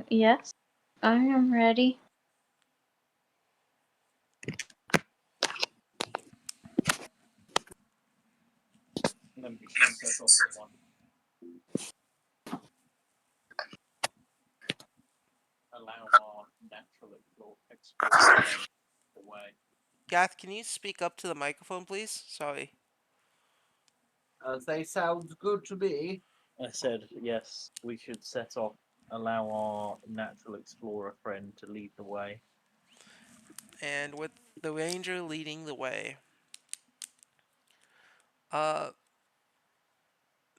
Yes, I am ready. And then we should set off at one. Allow our natural explorer friend the way. Gath, can you speak up to the microphone, please? Sorry. They sound good to me. I said, yes, we should set off, allow our natural explorer friend to lead the way. And with the ranger leading the way, uh,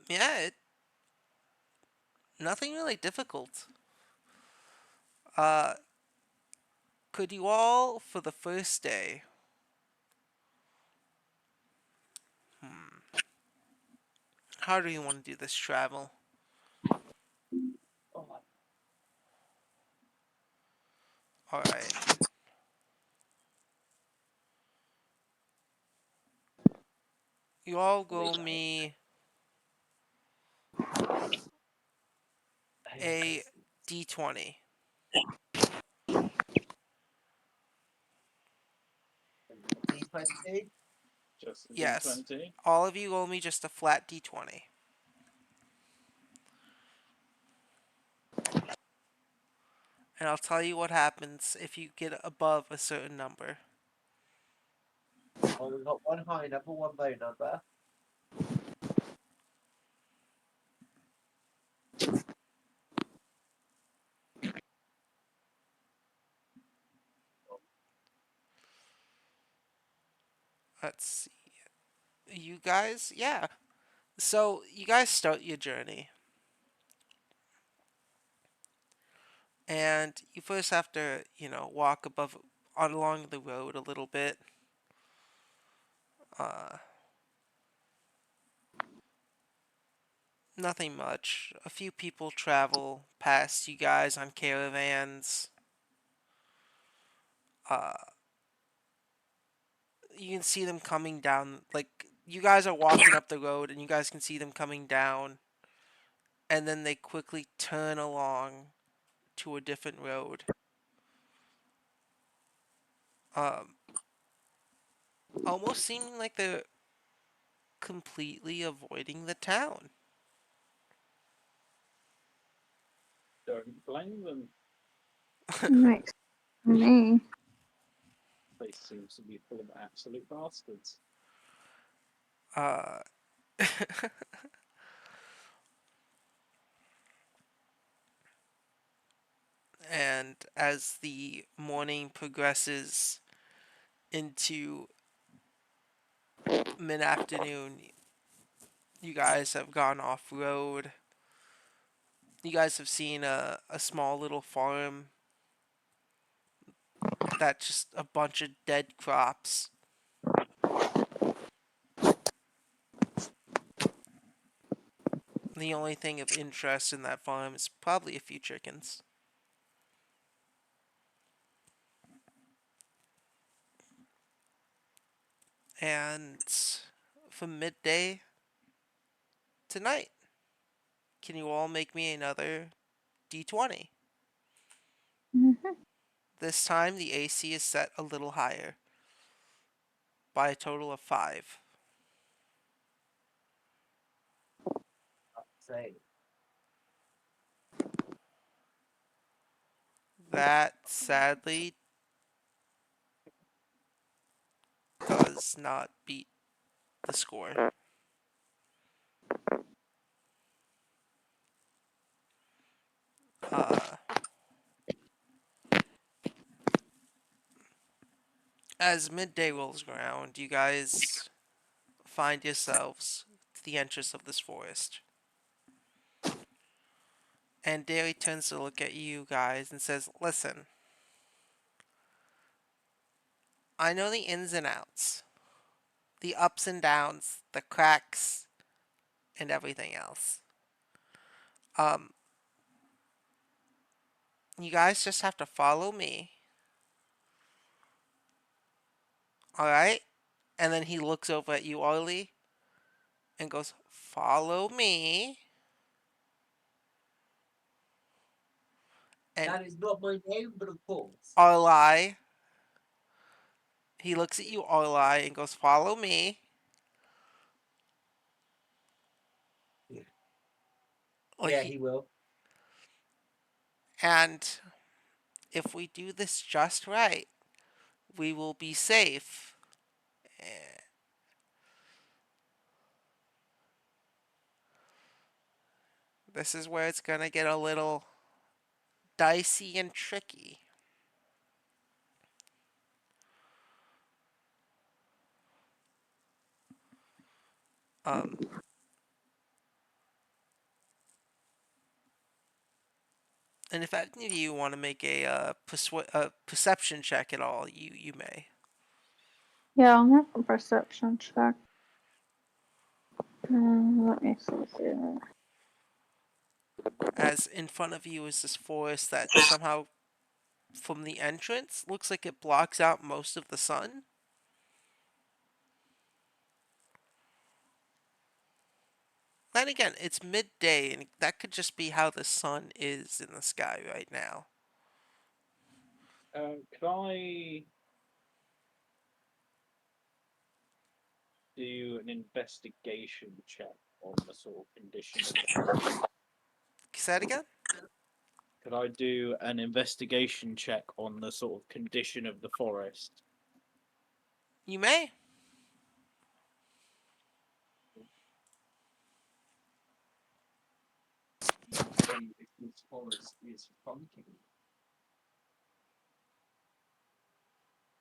yeah, nothing really difficult. Uh, could you all, for the first day, how do you want to do this travel? Oh, All right. You all go me a d20. D20. just a Yes. D20. All of you roll me just a flat d20. And I'll tell you what happens if you get above a certain number. Well, we've got one high number, one low number. Let's see. You guys, yeah. So you guys start your journey. And you first have to, walk above along the road a little bit. Uh, Nothing much. A few people travel past you guys on caravans. Uh, you can see them coming down. Like, you guys are walking up the road, and you guys can see them coming down. And then they quickly turn along to a different road. Um, Almost seeming like they're completely avoiding the town. Don't blame them. Nice. Me. They seem to be full of absolute bastards. Uh, and as the morning progresses into mid afternoon, you guys have gone off road. You guys have seen a small little farm that's just a bunch of dead crops. The only thing of interest in that farm is probably a few chickens. And for midday tonight, can you all make me another d20? Mm-hmm. This time the AC is set a little higher by a total of 5. Say, That sadly does not beat the score. Uh, as midday rolls around, you guys find yourselves to the entrance of this forest. And Derry turns to look at you guys and says, "Listen, I know the ins and outs, the ups and downs, the cracks, and everything else. Um, you guys just have to follow me, alright?" And then he looks over at you, Arlie, and goes, "Follow me." And That is not my name, but of course. Arlie, he looks at you, Arlie, and goes, "Follow me." Yeah, Like yeah, he, he will. and if we do this just right, we will be safe. Eh, This is where it's gonna get a little dicey and tricky. Um, and if any of you want to make a perception check at all, you may. Yeah, I'll make a perception check. Let me see here. As in front of you is this forest that somehow, from the entrance, looks like it blocks out most of the sun. Then again, it's midday, and that could just be how the sun is in the sky right now. Could I do an investigation check on the sort of condition of the forest? Say that again? Could I do an investigation check on the sort of condition of the forest? You may. See if this forest is funky.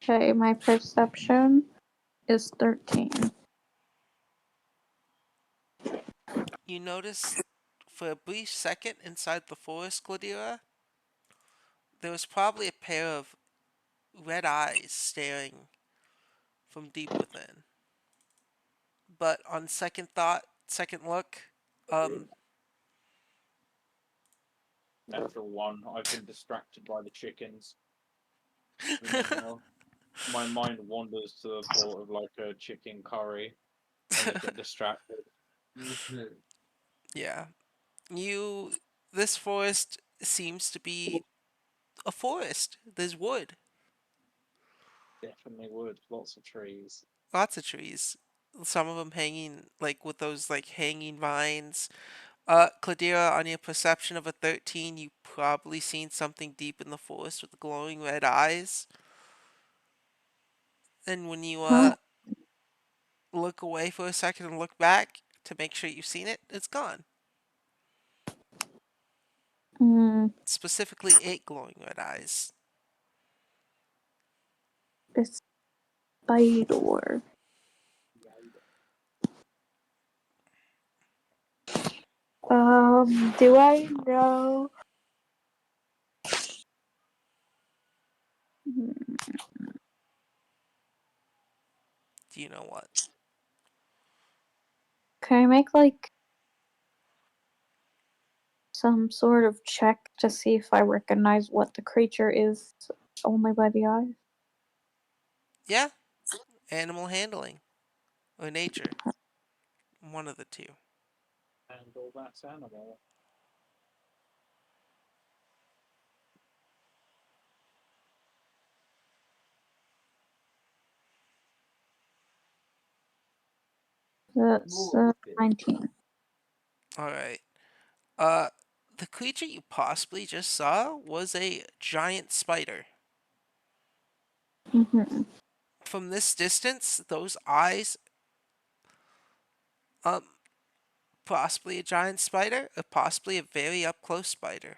Okay, my perception is 13. You notice for a brief second inside the forest, Gladira, there was probably a pair of red eyes staring from deep within. But on second thought, second look, um, Natural one. I've been distracted by the chickens. You know, my mind wanders to the thought of like a chicken curry, and I get distracted. Mhm. yeah, you. This forest seems to be a forest. There's wood, Definitely wood. Lots of trees. lots of trees. Some of them hanging like with those like hanging vines. Cladira, on your perception of a 13, you probably seen something deep in the forest with glowing red eyes. And when you Huh? look away for a second and look back to make sure you've seen it, it's gone. Mm, Specifically, 8 glowing red eyes. it's spider. Do I know? Hmm, Do you know what? Can I make like some sort of check to see if I recognize what the creature is only by the eyes? Yeah, animal handling or nature. One of the two. And all that's animal. That's More of it. 19. Alright. Uh, the creature you possibly just saw was a giant spider. Mm-hmm. From this distance, those eyes, um, possibly a giant spider, or possibly a very up close spider.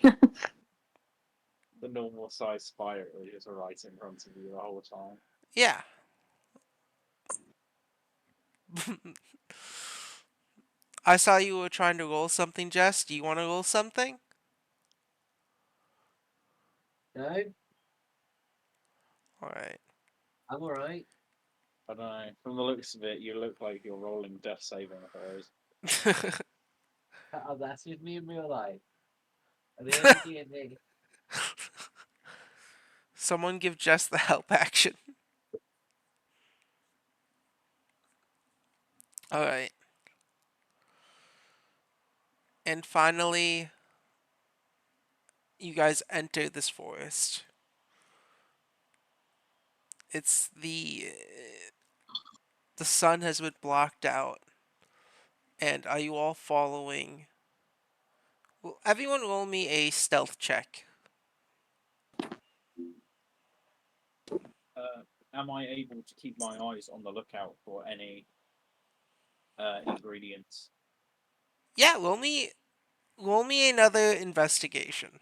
The normal size spider is right in front of you the whole time. Yeah. I saw you were trying to roll something, Jess. Do you want to roll something? No, All right. I'm alright. I don't know. From the looks of it, you look like you're rolling death saving throws. That's just me in real life. At the only D&D. Someone give Jess the help action. All right. And finally, you guys enter this forest. It's the sun has been blocked out. And are you all following? Well, everyone roll me a stealth check. Am I able to keep my eyes on the lookout for any ingredients? Yeah, roll me another investigation.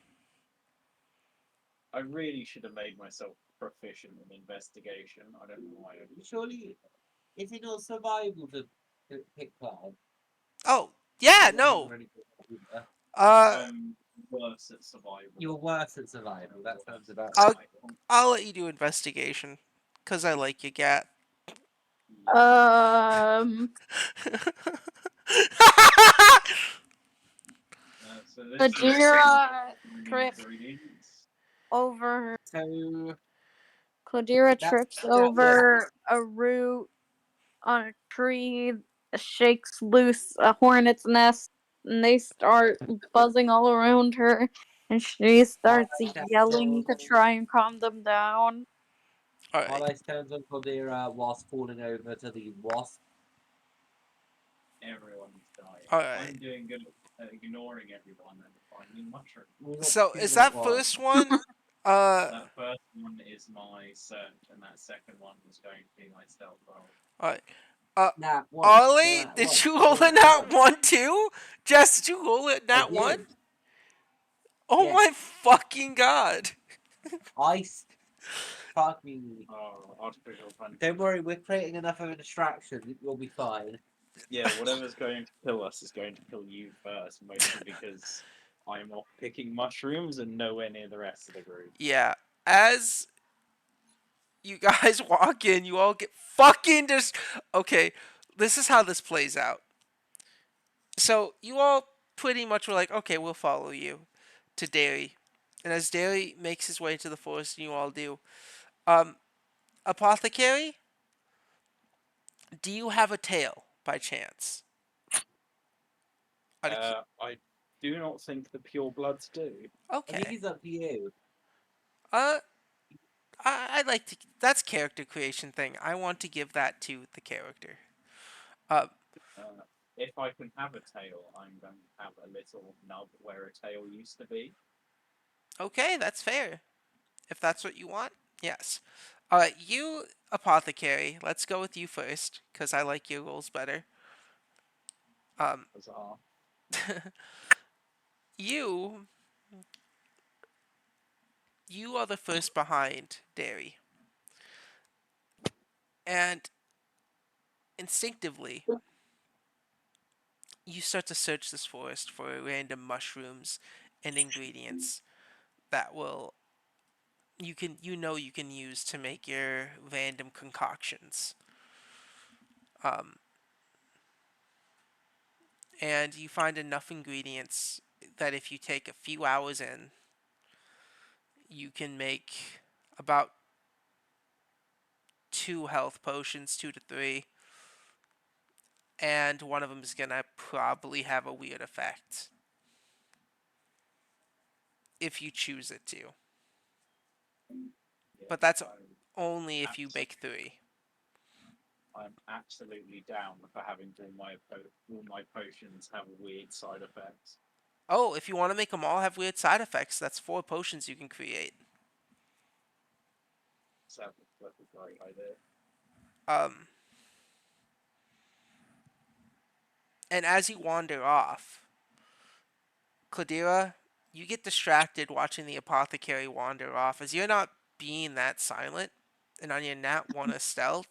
I really should have made myself proficient in investigation. I don't know why I didn't. Surely, is it not survival to pick cloud? Oh, yeah, You're not even no. really good at either. Uh I'm worse at survival. You're worse at survival. That sounds about I'll right. I'll let you do investigation cuz I like you, Gat. Um, So this is Kadira trips ingredients. over. So Kadira that's trips that one. over a root on a tree, shakes loose a hornet's nest, and they start buzzing all around her, and she While starts I stand yelling on, to try and calm them down. All while right. I stand on Caldera whilst falling over to the wasp. Everyone's dying. All right. I'm doing good at ignoring everyone and finding mushrooms. We've got So, two is minute that warning. first one uh That first one is my search, and that second one was going to be my stealth roll. all right. Uh Nat one. Ollie, Nat one. did you roll a Nat nat one. 1 too? Jess, did you roll it I nat 1? did. Oh Yes. my fucking god. Ice. Fuck me. Oh, artificial punishment. Don't worry, we're creating enough of a distraction. You'll be fine. Yeah, whatever's going to kill us is going to kill you first, mostly because I'm off picking mushrooms and nowhere near the rest of the group. Yeah. As you guys walk in, you all get fucking just okay. This is how this plays out. So you all pretty much were like, okay, we'll follow you to Derry, and as Derry makes his way into the forest, and you all do, um, apothecary, do you have a tail by chance? I do not think the pure bloods do. I think Okay. it's up to you. Uh, I'd like to. That's character creation thing. I want to give that to the character. Uh, Uh, if I can have a tail, I'm going to have a little nub where a tail used to be. okay, that's fair. If that's what you want, yes. You apothecary. Let's go with you first, cause I like your rules better. Um, Bizarre. you you are the first behind Derry, and instinctively you start to search this forest for random mushrooms and ingredients that will you can use to make your random concoctions. Um, and you find enough ingredients that if you take a few hours in, you can make about 2 health potions, 2 to 3, and one of them is gonna probably have a weird effect if you choose it to. Yeah, But that's I'm, only if you abs- make 3. I'm absolutely down for having all my potions have weird side effects. Oh, if you want to make them all have weird side effects, that's 4 potions you can create. So that's a great idea. Um, and as you wander off, Cladira, you get distracted watching the apothecary wander off as you're not being that silent, and on your nat 1 of stealth,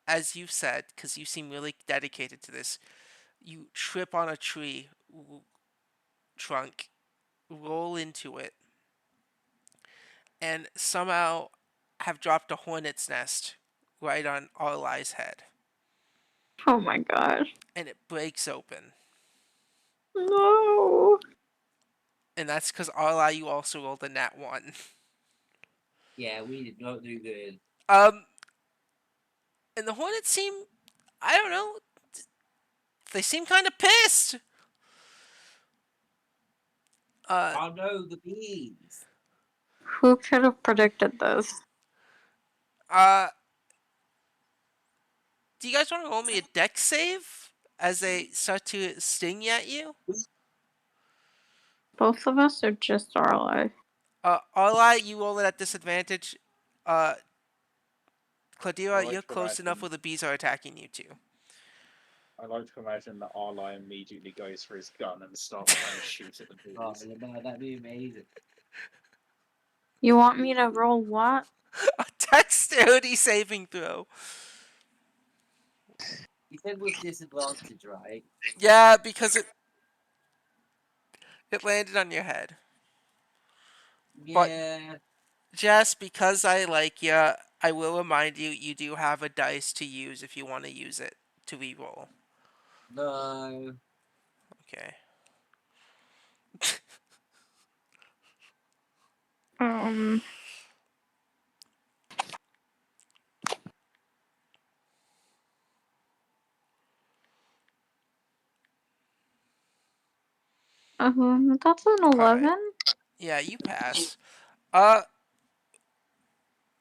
as you've said, because you seem really dedicated to this, You trip on a tree trunk, roll into it, and somehow have dropped a hornet's nest right on Arlai's head. Oh my god. And it breaks open. No. And that's because Arlai, you also rolled a nat 1. Yeah, we did not do good. Um, and the hornets seem, I don't know, they seem kind of pissed. Uh, Oh no, the bees! Who could have predicted this? uh, do you guys want to roll me a deck save as they start to sting at you? Both of us or just Arlo? Arlai, you roll it at disadvantage. Uh, I Claudira, like you're to close enough imagine. where the bees are attacking you too. I like to imagine that Arlie immediately goes for his gun and starts trying to shoot at the Oh bees. no, that'd be amazing. You want me to roll what? A dexterity saving throw. You said with disadvantage, right? Yeah, because it landed on your head. But Yeah. just because I like you, I will remind you you do have a dice to use if you want to use it to reroll. No. Okay. Um. That's an All right. 11. Yeah, you pass. Uh,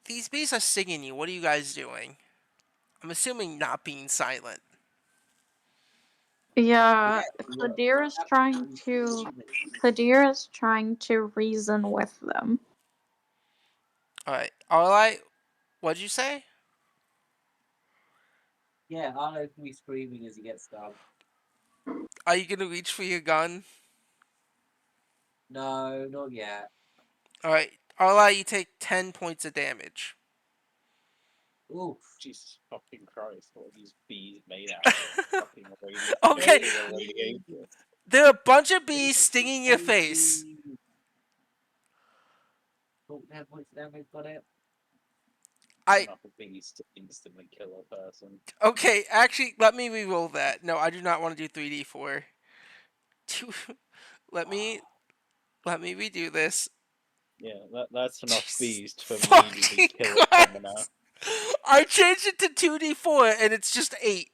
these bees are stinging you. What are you guys doing? I'm assuming not being silent. Yeah, Yeah, you're Kadira's trying absolutely to. screaming. Kadira's trying to reason with them. All right. Arlai, what'd you say? Yeah, Arlo can be screaming as he gets stung. Are you gonna reach for your gun? No, not yet. All right. Arlai, you take 10 points of damage. Oof. Jesus fucking Christ, what are these bees made out of? Fucking Okay, irradiated. there are a bunch of They bees just stinging your hate face. you. Oh, 10 points of damage, got it. I Enough of bees to instantly kill a person. Okay, actually, let me re-roll that. No, I do not want to do 3d4. Two, let me let me redo this. Yeah, that's enough Jesus bees to immediately fucking kill a commoner. Christ! I changed it to 2d4 and it's just 8.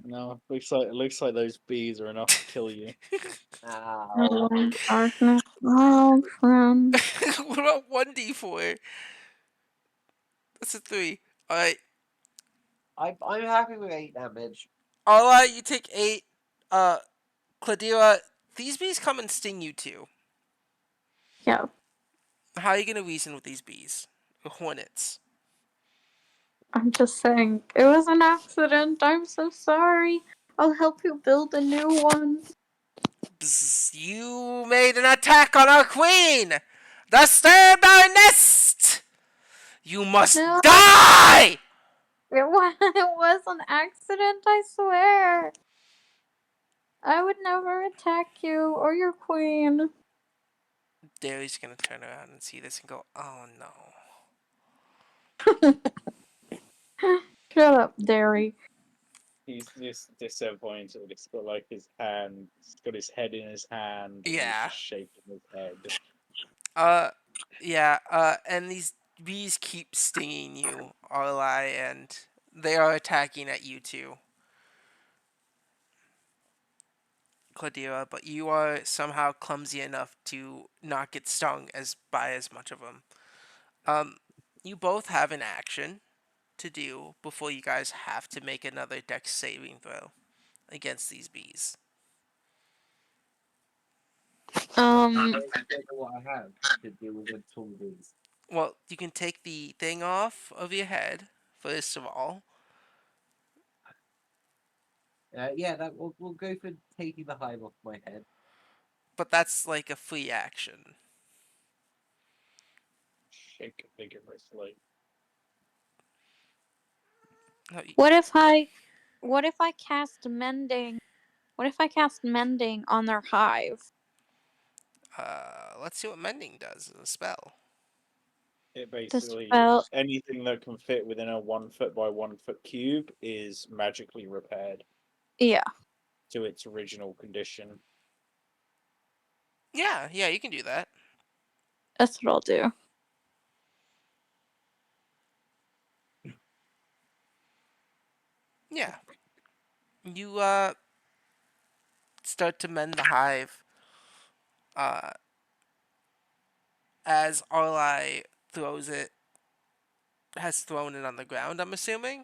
No, it looks like those bees are enough to kill you. Ow. Oh, darkness, oh, friend. What about 1d4? That's a 3. Alright. I'm happy with 8 damage. Alright, you take 8. Uh, Cladira, these bees come and sting you too. Yeah, How are you gonna reason with these bees? Hornets. I'm just saying. It was an accident. I'm so sorry. I'll help you build a new one. Bzz, you made an attack on our queen! Disturbed our nest! You must No, die! it was an accident, I swear. I would never attack you or your queen. Derry's gonna turn around and see this and go, oh no. Shut up, Derry. He's just disappointed. He's got like his hand, he's got his head in his hand, and he's Yeah. just shaking his head. Uh, yeah, and these bees keep stinging you, Arlai, and they are attacking at you too, Cladira, but you are somehow clumsy enough to not get stung by as much of them. Um, you both have an action to do before you guys have to make another dex saving throw against these bees. Um, I don't know what I have to deal with the tall bees. Well, you can take the thing off of your head, first of all. Yeah, that we'll go for taking the hive off my head. But that's like a free action. Shake vigorously. No, what if I What if I cast mending? What if I cast mending on their hive? Let's see what mending does as a spell. It The basically spell. anything that can fit within a 1 foot by 1 foot cube is magically repaired Yeah, to its original condition. Yeah, yeah, you can do that. that's what I'll do. Yeah. You start to mend the hive uh as Arlai throws it has thrown it on the ground, I'm assuming. I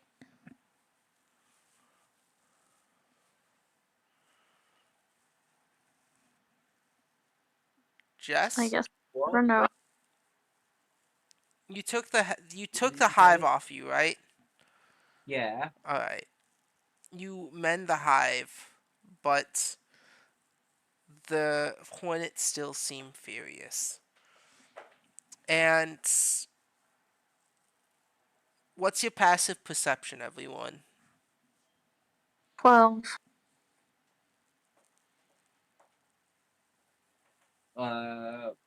Jess, guess What? never know. you What took did the you hive say? off you, right? Yeah. All right. You mend the hive, but the hornets still seem furious. And what's your passive perception, everyone? 12.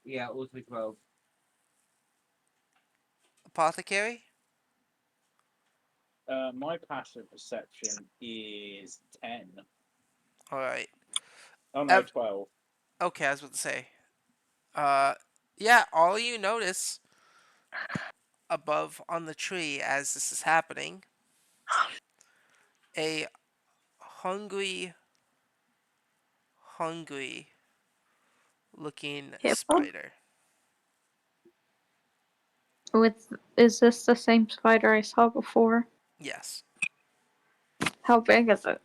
Yeah, also 12. Apothecary? My passive perception is 10. All right. Oh no, Ev- 12. okay, I was about to say. Uh, yeah, all you notice above on the tree as this is happening, a hungry, hungry looking Hippo? spider. Is this the same spider I saw before? Yes. How big is it?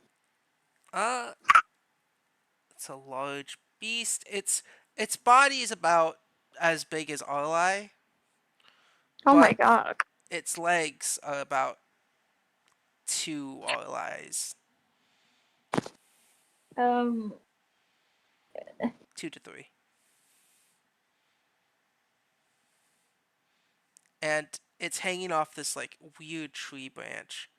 Uh, it's a large beast. Its body is about as big as Arlai, Oh but my god. its legs are about two Arlai's, Um, 2 to 3, and it's hanging off this like weird tree branch.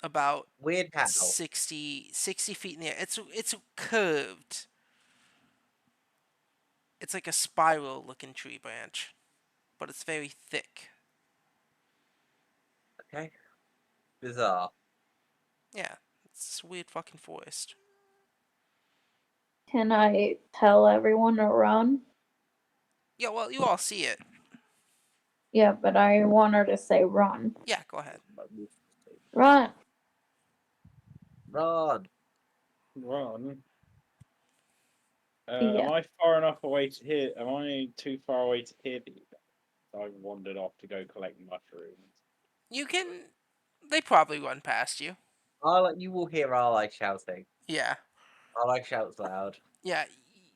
About Weird how. 60 feet in the air. It's curved. It's like a spiral looking tree branch, but it's very thick. Okay. Bizarre. Yeah, it's a weird fucking forest. can I tell everyone to run? Yeah, well, you all see it. Yeah, but I want her to say run. Yeah, go ahead. Run. Run. Run. Am Yeah. I far enough away to hear? Am I too far away to hear the event? I wandered off to go collect mushrooms. You can. They probably run past you. You will hear our like shouting. Yeah, Our like shouts loud. yeah.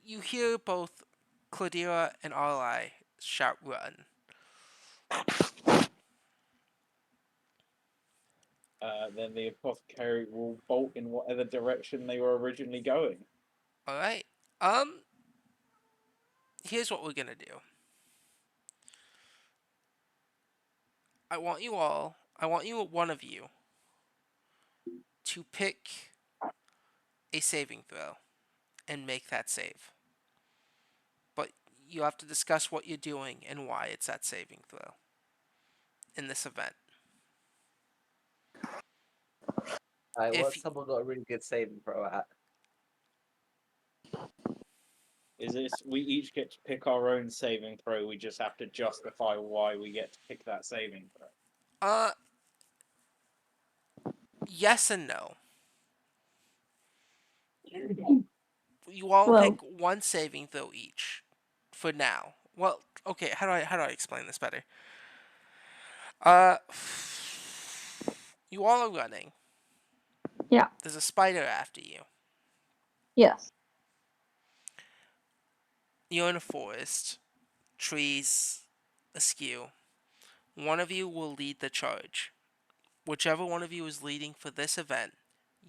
You hear both Cladira and Arlai shout run. Then the apothecary will bolt in whatever direction they were originally going. All right. Here's what we're gonna do. I want you, one of you, to pick a saving throw and make that save. But you have to discuss what you're doing and why it's that saving throw in this event. Alright, If what's someone got a really good saving throw at? Is this we each get to pick our own saving throw? We just have to justify why we get to pick that saving throw. uh yes and no. You all Well, pick one saving throw each for now. Well, okay, how do I explain this better? Uh you all are running. yeah. There's a spider after you. Yes. You're in a forest, trees askew. One of you will lead the charge. Whichever one of you is leading for this event,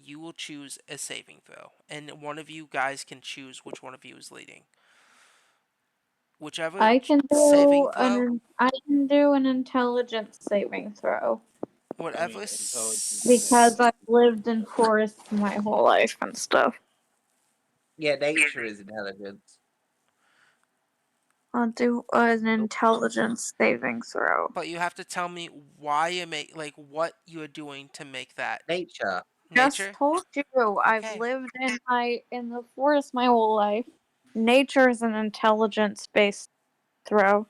you will choose a saving throw, and one of you guys can choose which one of you is leading. Whichever I can saving do throw. an I can do an intelligence saving throw. Whatever. intelligence. Because I've lived in forests my whole life and stuff. Yeah, nature is intelligence. I'll do an intelligence saving throw. But you have to tell me why you make what you're doing to make that Nature. Just nature. told you I've Okay. lived in the forest my whole life. Nature is an intelligence based throw.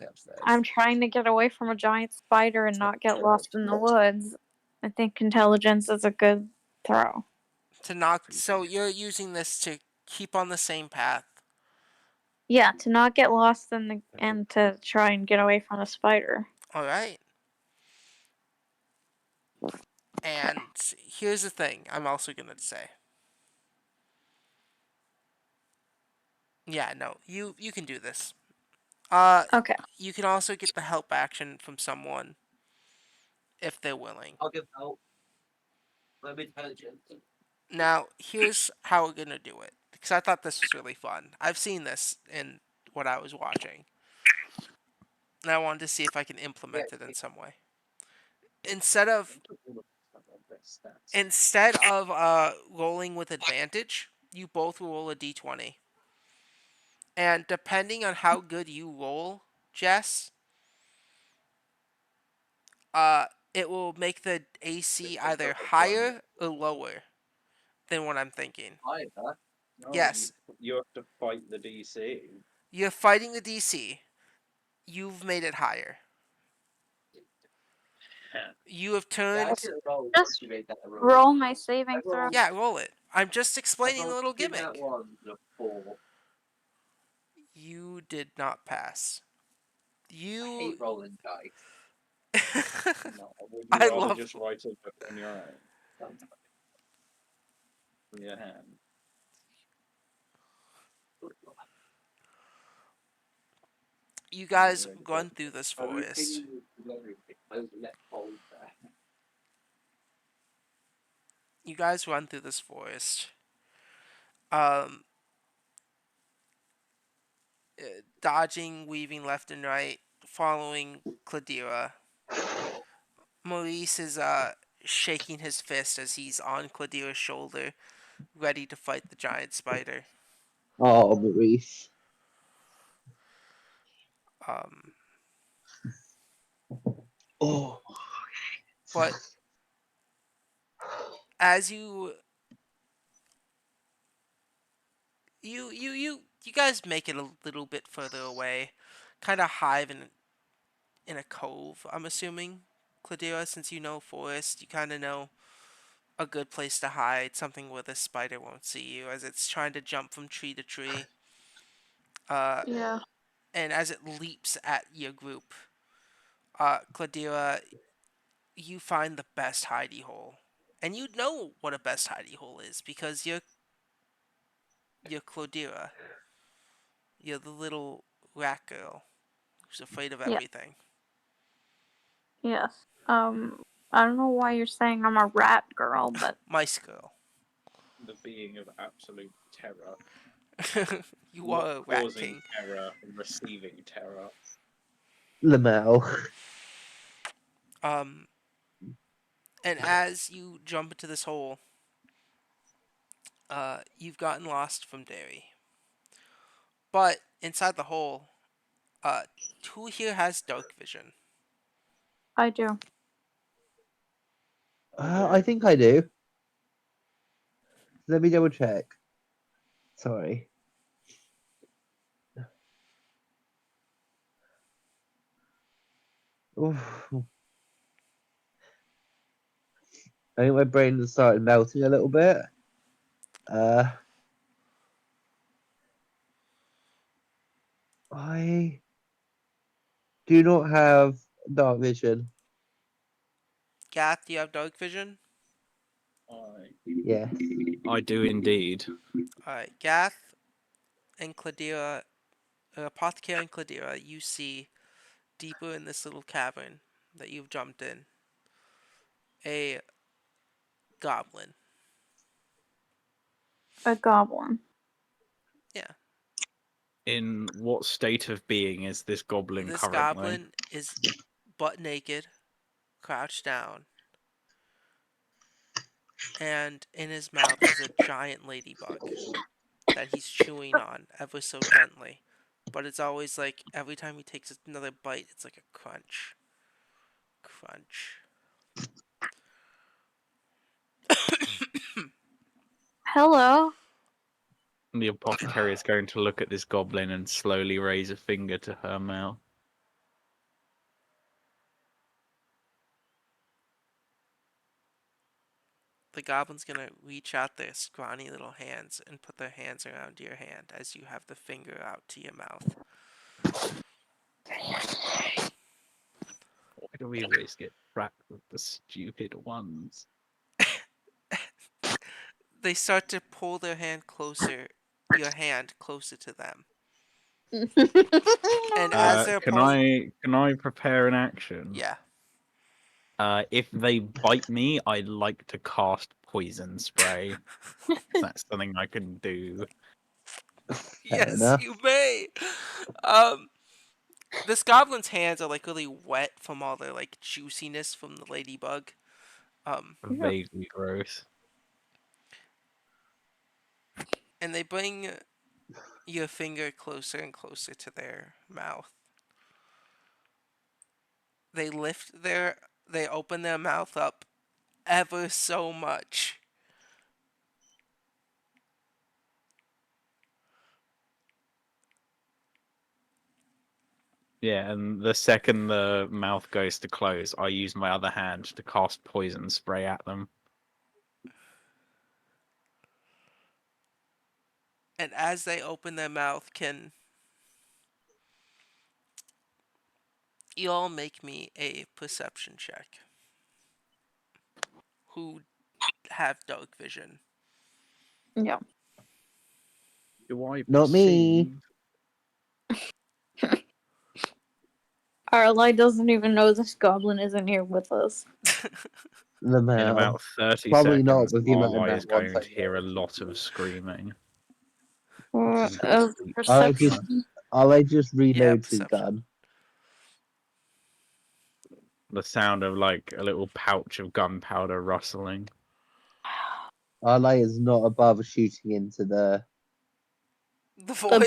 Upstairs. I'm trying to get away from a giant spider and not get lost in the woods. I think intelligence is a good throw. To knock. So you're using this to keep on the same path. Yeah, to not get lost and to try and get away from a spider. All right. And here's the thing. I'm also gonna say. Yeah. No. You can do this. Uh. Okay. You can also get the help action from someone if they're willing. I'll give help. I'm intelligent. Now, here's how we're gonna do it because I thought this was really fun. I've seen this in what I was watching, and I wanted to see if I can Yeah, implement it in some way. Instead of Stats. rolling with advantage, you both roll a d20, and depending on how good you roll, Jess, uh, it will make the AC either higher or lower than what I'm thinking. either. No, Yes, you have to fight the DC. you're fighting the DC. You've made it higher. You have Yeah, I turned. should have rolled once Just you made that roll. roll my I saving throw. rolled, Yeah, roll it. I'm just I explaining the rolled little two nat gimmick. ones and a 4. You did not pass. I You. hate rolling dice. No, would you I rather love. just write a book on your own from your hand? You Yeah, guys really run through this forest. You guys run through this forest. Um, Dodging, weaving left and right, following Cladira. Maurice is shaking his fist as he's on Cladira's shoulder, ready to fight the giant spider. Oh, Maurice. Um, Oh. but as you guys make it a little bit further away, kind of hive in a cove. I'm assuming, Cladira, since you know forest, you kind of know a good place to hide, something where the spider won't see you as it's trying to jump from tree to tree. Uh, Yeah. and as it leaps at your group, Cladira, you find the best hidey hole, and you know what a best hidey hole is because you're Cladira. You're the little rat girl who's afraid of Yeah. everything. Yes. I don't know why you're saying I'm a rat girl, but Mice girl. The being of absolute terror, You not are a rat causing king. terror and receiving terror. Lamel. Um, and as you jump into this hole, you've gotten lost from Derry. But inside the hole, uh, who here has dark vision? I do. I think I do. Let me double check. Sorry. Oof. I think my brain has started melting a little bit. Uh, I do not have dark vision. Gath, do you have dark vision? Yeah. I do indeed. Alright, Gath and Cladira, Apothecary and Cladira, you see deeper in this little cavern that you've jumped in a goblin. A goblin. Yeah, In what state of being is this goblin this currently? goblin is butt naked, crouched down, and in his mouth is a giant ladybug that he's chewing on ever so gently. But it's always like every time he takes another bite, it's like a crunch. Crunch. Hello. The apothecary is going to look at this goblin and slowly raise a finger to her mouth. The goblin's gonna reach out their scrawny little hands and put their hands around your hand as you have the finger out to your mouth. Why do we always get trapped with the stupid ones? They start to pull their hand closer, your hand closer to them. And as they're Can pulling, I prepare an action? yeah, If they bite me, I'd like to cast poison spray. That's something I can do. Fair yes, enough. you may. Um, this goblin's hands are like really wet from all the like juiciness from the ladybug. Yeah. Vaguely gross. And they bring your finger closer and closer to their mouth. They lift they open their mouth up ever so much. Yeah, and the second the mouth goes to close, I use my other hand to cast poison spray at them. And as they open their mouth, can you all make me a perception check? Who have dark vision? Yeah. Do I Not me. perceive? Arlai doesn't even know this goblin isn't here with us. The In mouth. about 30 Probably not seconds, with the amount of Arlai is nat ones going I to hear a rolled. lot of screaming. Uh, Deep I perception. just, I just Yeah, reloads his perception. gun. The sound of like a little pouch of gunpowder rustling. Allah is not above shooting into the. The The void?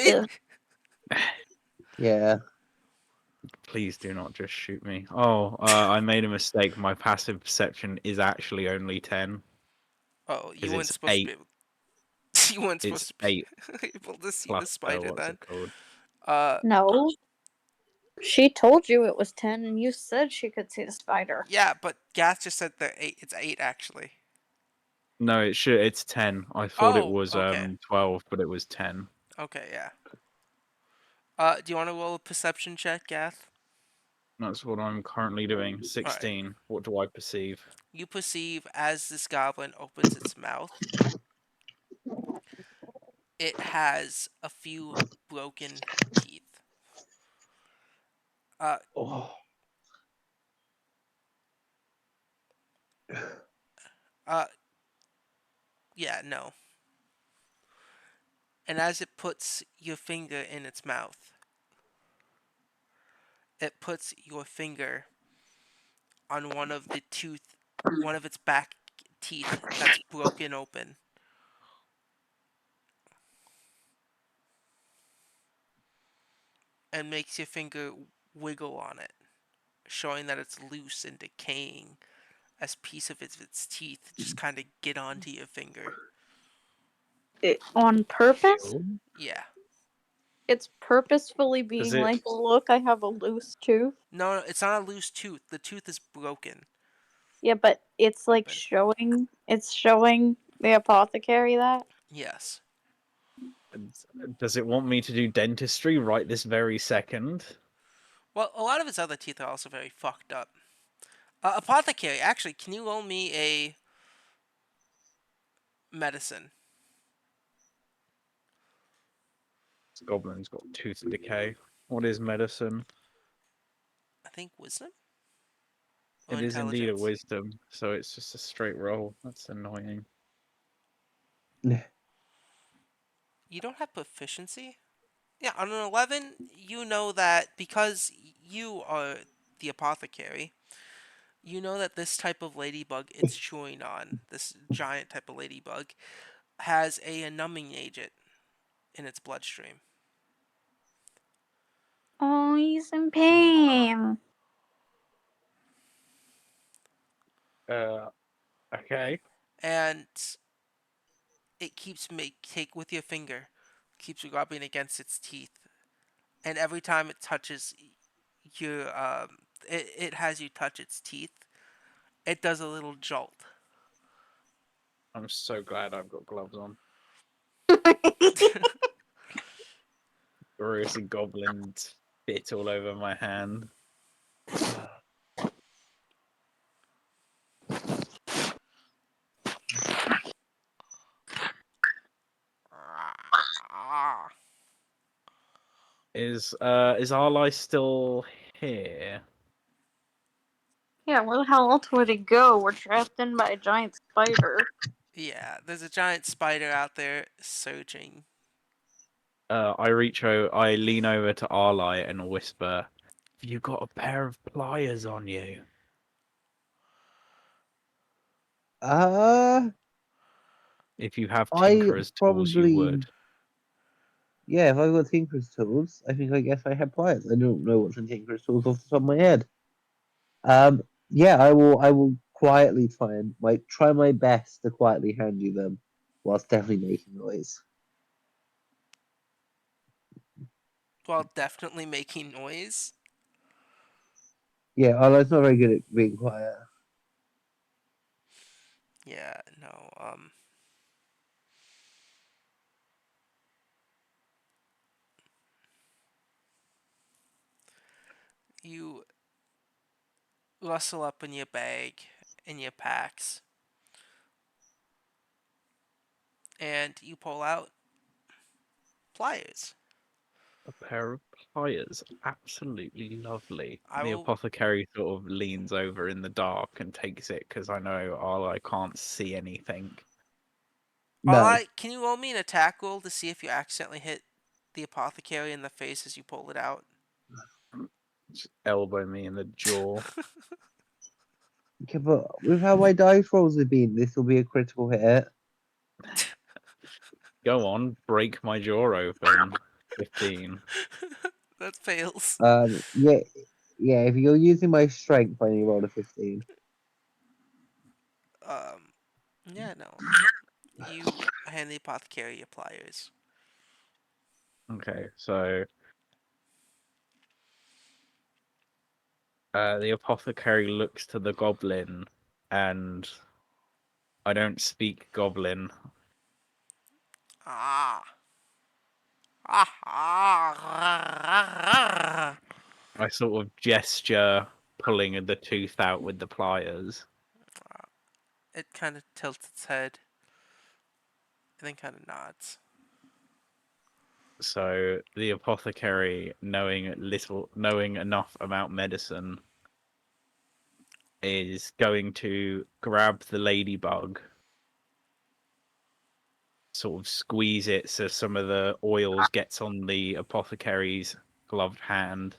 bit. Yeah. Please do not just shoot me. Oh, I made a mistake. My passive perception is actually only 10 Oh, because you weren't it's supposed to be 8. able. You weren't It's supposed to 8 be able to see the plus spider what's then. it called? Uh, No. She told you it was 10 and you said she could see the spider. yeah, but Gath just said that eight. It's 8 actually. No, it's 10. I thought it Oh, was okay, 12, but it was 10. okay, yeah. Do you want to roll a perception check, Gath? That's what I'm currently doing. All right. 16. What do I perceive? You perceive as this goblin opens its mouth, it has a few broken teeth. Uh, Oh. uh, yeah, no. And as it puts your finger in its mouth, it puts your finger on one of its back teeth that's broken open. And makes your finger wiggle on it, showing that it's loose and decaying as piece of its teeth just kind of get onto your finger. On purpose? Ew. Yeah. It's purposefully Does being it? like, look, I have a loose tooth. No, no, it's not a loose tooth. The tooth is broken. Yeah, but it's like Open. showing the apothecary that. Yes. Does it want me to do dentistry right this very second? Well, a lot of its other teeth are also very fucked up. Apothecary, actually, can you loan me a medicine? This goblin's got tooth decay. What is medicine? I think wisdom or It is indeed a intelligence. wisdom, so it's just a straight roll. That's annoying. You don't have proficiency? Yeah, on an 11, you know that because you are the apothecary, You know that this type of ladybug it's chewing on, this giant type of ladybug, has a numbing agent in its bloodstream. Oh, he's in pain. Uh, okay. And it keeps take with your finger, keeps rubbing against its teeth, and every time it touches your it has you touch its teeth, it does a little jolt. I'm so glad I've got gloves on. Gross goblin spit all over my hand. Is Arlie still here? Yeah, where the hell else would he go? We're trapped in by a giant spider. Yeah, there's a giant spider out there searching. I lean over to Arlie and whisper, "Have you got a pair of pliers on you?" Uh, If you have I Tinkerer's tools, you probably, would. yeah, if I got Tinker's tools, I guess I have pliers. I don't know what's in Tinker's tools off the top of my head. Yeah, I will quietly try my best to quietly hand you them, whilst definitely making noise. While definitely making noise. Yeah, Arlo's not very good at being quiet. Yeah, no, you rustle up in your bag, in your packs, and you pull out pliers. A pair of pliers. Absolutely lovely. I The will. apothecary sort of leans over in the dark and takes it because I know I can't see anything. No. Can you roll me an attack roll to see if you accidentally hit the apothecary in the face as you pull it out? Just elbow me in the jaw. Okay, but with how my dice rolls have been, this will be a critical hit. Go on, break my jaw open. 15. That fails. Yeah, yeah. If you're using my strength, I only rolled a 15. Um, yeah, no. You hand the apothecary your pliers. Okay, so the apothecary looks to the goblin, and I don't speak goblin. Ah. Ah. Ah. I sort of gesture pulling the tooth out with the pliers. It kind of tilts its head and then kind of nods. So the apothecary, knowing enough about medicine, is going to grab the ladybug, sort of squeeze it so some of the oils gets on the apothecary's gloved hand,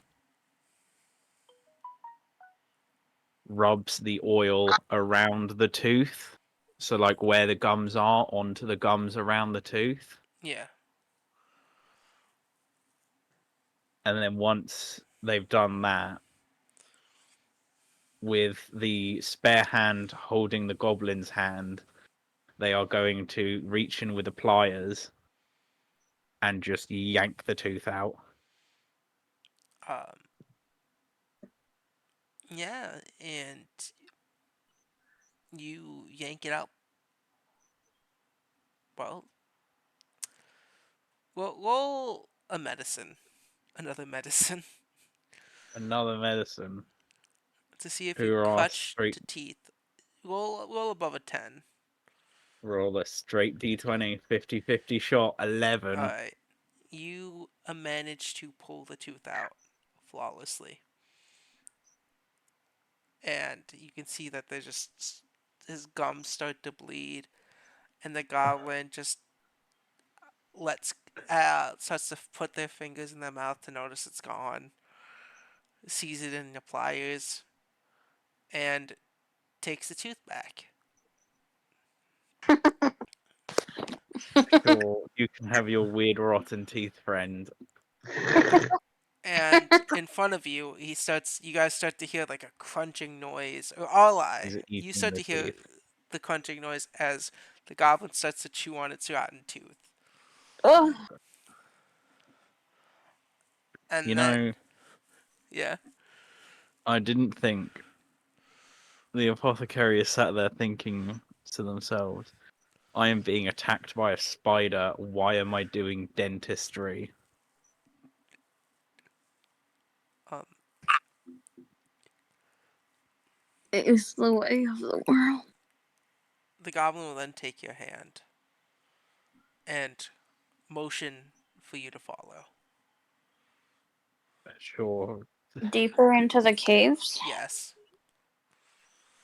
rubs the oil around the tooth, so like where the gums are onto the gums around the tooth, Yeah. and then once they've done that, with the spare hand holding the goblin's hand, they are going to reach in with the pliers and just yank the tooth out. Um, yeah, and you yank it out. Well, roll a medicine. Another medicine. Another medicine. To see if you Who are clutch straight to teeth. Roll above a 10. roll a straight d20 50-50 shot 11. Alright. You manage to pull the tooth out flawlessly. And you can see that there's just his gums start to bleed, and the goblin just lets starts to put their fingers in their mouth to notice it's gone. Sees it in the pliers, and takes the tooth back. Sure, you can have your weird rotten teeth friend. And in front of you, you guys start to hear like a crunching noise, or all Is I, it you eating start the to hear teeth? the crunching noise as the goblin starts to chew on its rotten tooth. Ugh. And You then, know, yeah, I didn't think the apothecary is sat there thinking to themselves, I am being attacked by a spider. Why am I doing dentistry? um, It is the way of the world. the goblin will then take your hand and motion for you to follow. Sure. Deeper into the caves. Yes.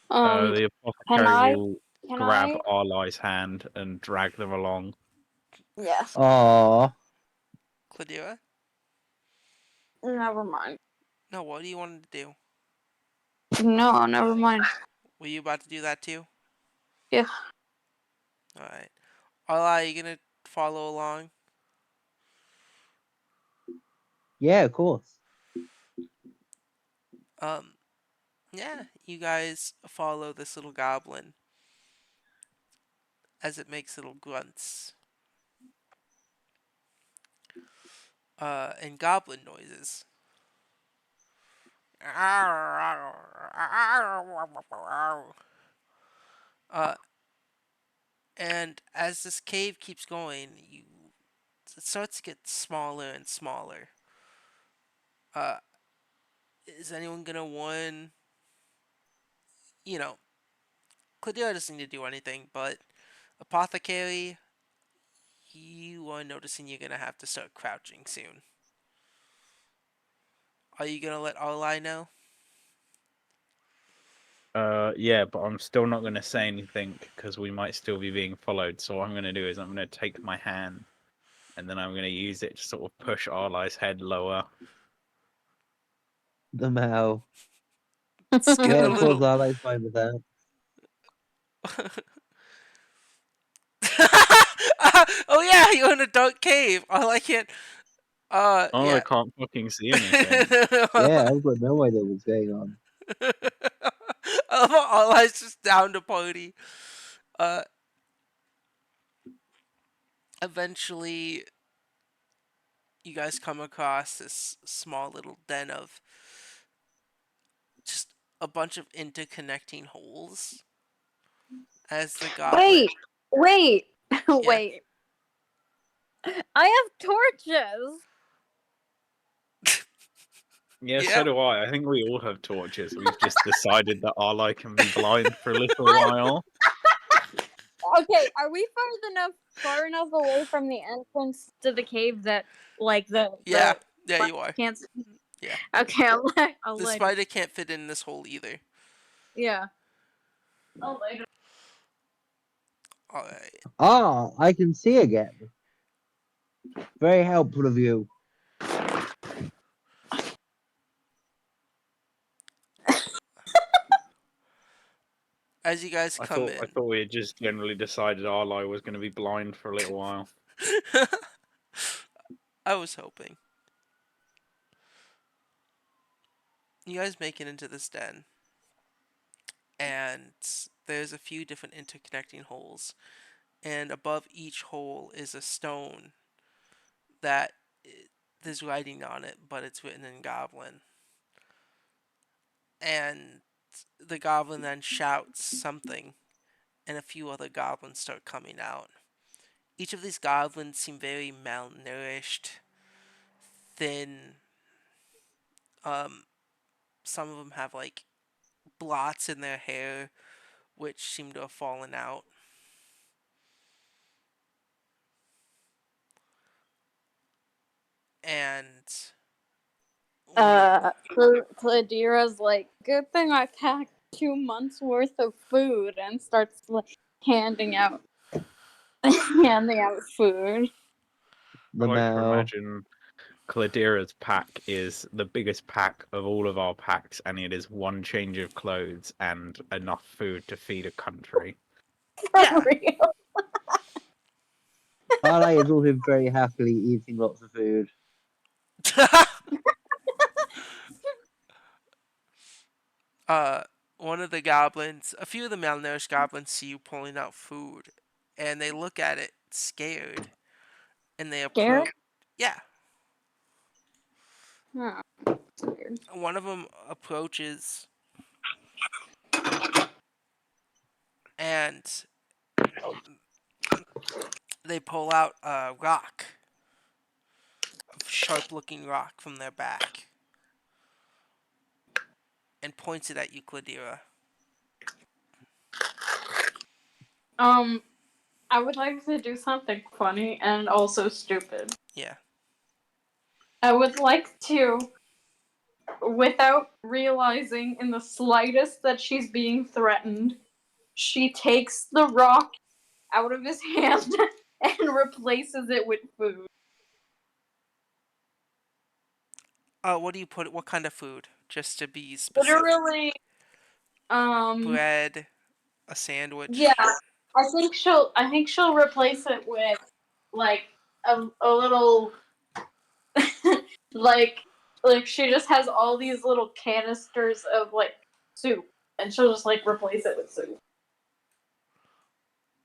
The Can apothecary I? will Can grab I? Arlai's hand and drag them along. Yes. Aww. Cladira? Never mind. No, what do you want to do? No, never mind. Were you about to do that too? Yeah. Alright. Are you gonna follow along? Yeah, of course. Um, yeah, you guys follow this little goblin as it makes little grunts. And goblin noises. Uh, and as this cave keeps going, it starts to get smaller and smaller. Uh, is anyone gonna warn? You know, Cladira doesn't need to do anything, but Apothecary, you are noticing you're gonna have to start crouching soon. Are you gonna let Arlai know? Yeah, but I'm still not going to say anything because we might still be being followed. So what I'm going to do is I'm going to take my hand and then I'm going to use it to sort of push Arlai's head lower. The Mao. It's Yeah, getting a of course, little. I like fine with that. Oh yeah, you're in a dark cave. I can't. Oh, I Yeah. can't fucking see anything. Yeah, I've got no idea what's going on. Arlai's just down to party. Uh, Eventually, you guys come across this small little den of just a bunch of interconnecting holes. As the goblin, Wait. yeah, Wait. I have torches. Yeah, so yeah, do I. I think we all have torches. We've just decided that Arlai can be blind for a little while. Okay, are we far enough away from the entrance to the cave that like yeah, the yeah. You are, can't? yeah. Okay, I'll The let it. spider can't fit in this hole either. Yeah. I'll let it. All right. Ah, I can see again. Very helpful of you. As you guys come I in, thought we had just generally decided Arlai was going to be blind for a little while. I was hoping. You guys make it into this den, and there's a few different interconnecting holes, and above each hole is a stone that there's writing on it, but it's written in Goblin. And the Goblin then shouts something, and a few other goblins start coming out. Each of these goblins seem very malnourished, thin. Um, some of them have like blots in their hair, which seem to have fallen out. And one of Cladira's like, good thing I packed 2 months worth of food, and starts like handing out handing out food. The I like to Mao. imagine Cladira's pack is the biggest pack of all of our packs, and it is one change of clothes and enough food to feed a country. For Yeah. real. Twilight is also very happily eating lots of food. uh, One of the goblins, a few of the malnourished goblins see you pulling out food, and they look at it scared, and they Scared? approach. Yeah, Huh. Weird. one of them approaches, and they pull out a rock, a sharp-looking rock from their back, and points it at you, Cladira. Um, I would like to do something funny and also stupid. Yeah. I would like to, without realizing in the slightest that she's being threatened, she takes the rock out of his hand and replaces it with food. What do you put? What kind of food? Just to be specific. Literally, um, Bread, a yeah, sandwich. I think she'll replace it with like a little like like she just has all these little canisters of like soup and she'll just like replace it with soup.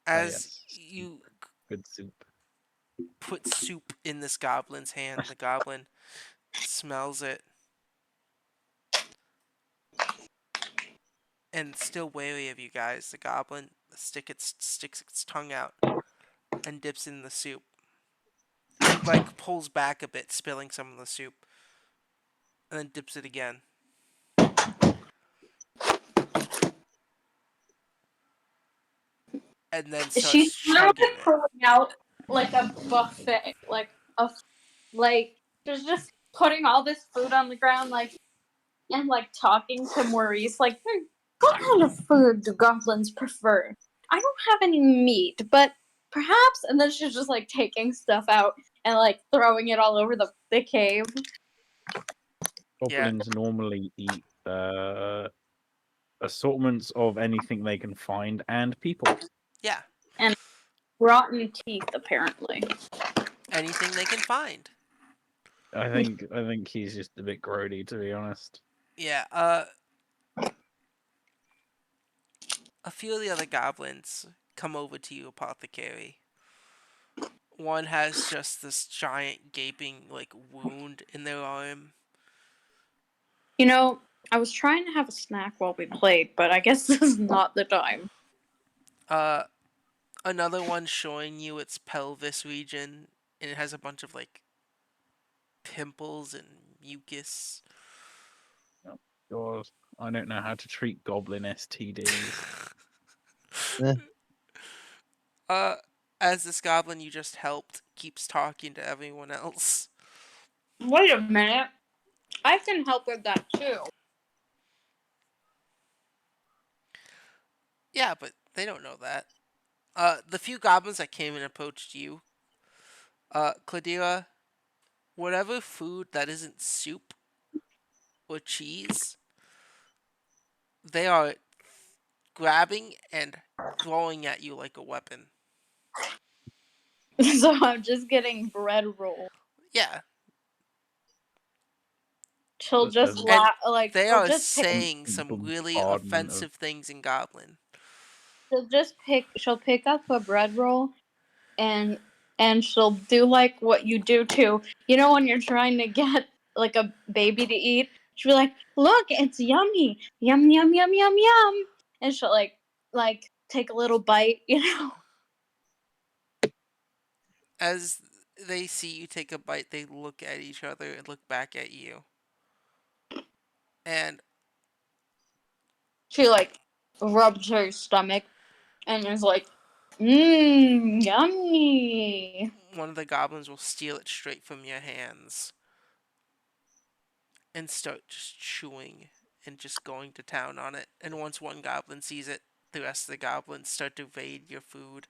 Ah, As yes, you good soup. put soup in this goblin's hand, the goblin smells it and still wary of you guys. The goblin sticks its tongue out and dips in the soup and like pulls back a bit, spilling some of the soup, and then dips it again. And then She's starts literally chugging it. pulling out like a buffet, like she's just putting all this food on the ground, like and like talking to Maurice, like, what kind of food do goblins prefer? I don't have any meat, but perhaps. And then she's just like taking stuff out and like throwing it all over the cave. Yeah, Goblins normally eat assortments of anything they can find and people. yeah. And rotten teeth, apparently. Anything they can find. I think he's just a bit grody, to be honest. Yeah, a few of the other goblins come over to you, apothecary. One has just this giant gaping like wound in their arm. You know, I was trying to have a snack while we played, but I guess this is not the time. Uh, Another one showing you its pelvis region, and it has a bunch of like pimples and mucus. Oh, God, I don't know how to treat goblin STDs. Eh, uh, as this goblin you just helped keeps talking to everyone else. Wait a minute. I can help with that too. Yeah, but they don't know that. The few goblins that came and approached you, Cladira, whatever food that isn't soup or cheese, they are grabbing and throwing at you like a weapon. So I'm just getting bread roll. Yeah, She'll just and like they she'll are just pick saying some really Bombardment of offensive things in Goblin. she'll pick up a bread roll and she'll do like what you do to when you're trying to get like a baby to eat. She'll be like, look, it's yummy. Yum yum yum yum yum. And she'll like take a little bite. As they see you take a bite, they look at each other and look back at you. And She like rubs her stomach and is like, yummy. one of the goblins will steal it straight from your hands and start just chewing and just going to town on it. And once one goblin sees it, the rest of the goblins start to raid your food.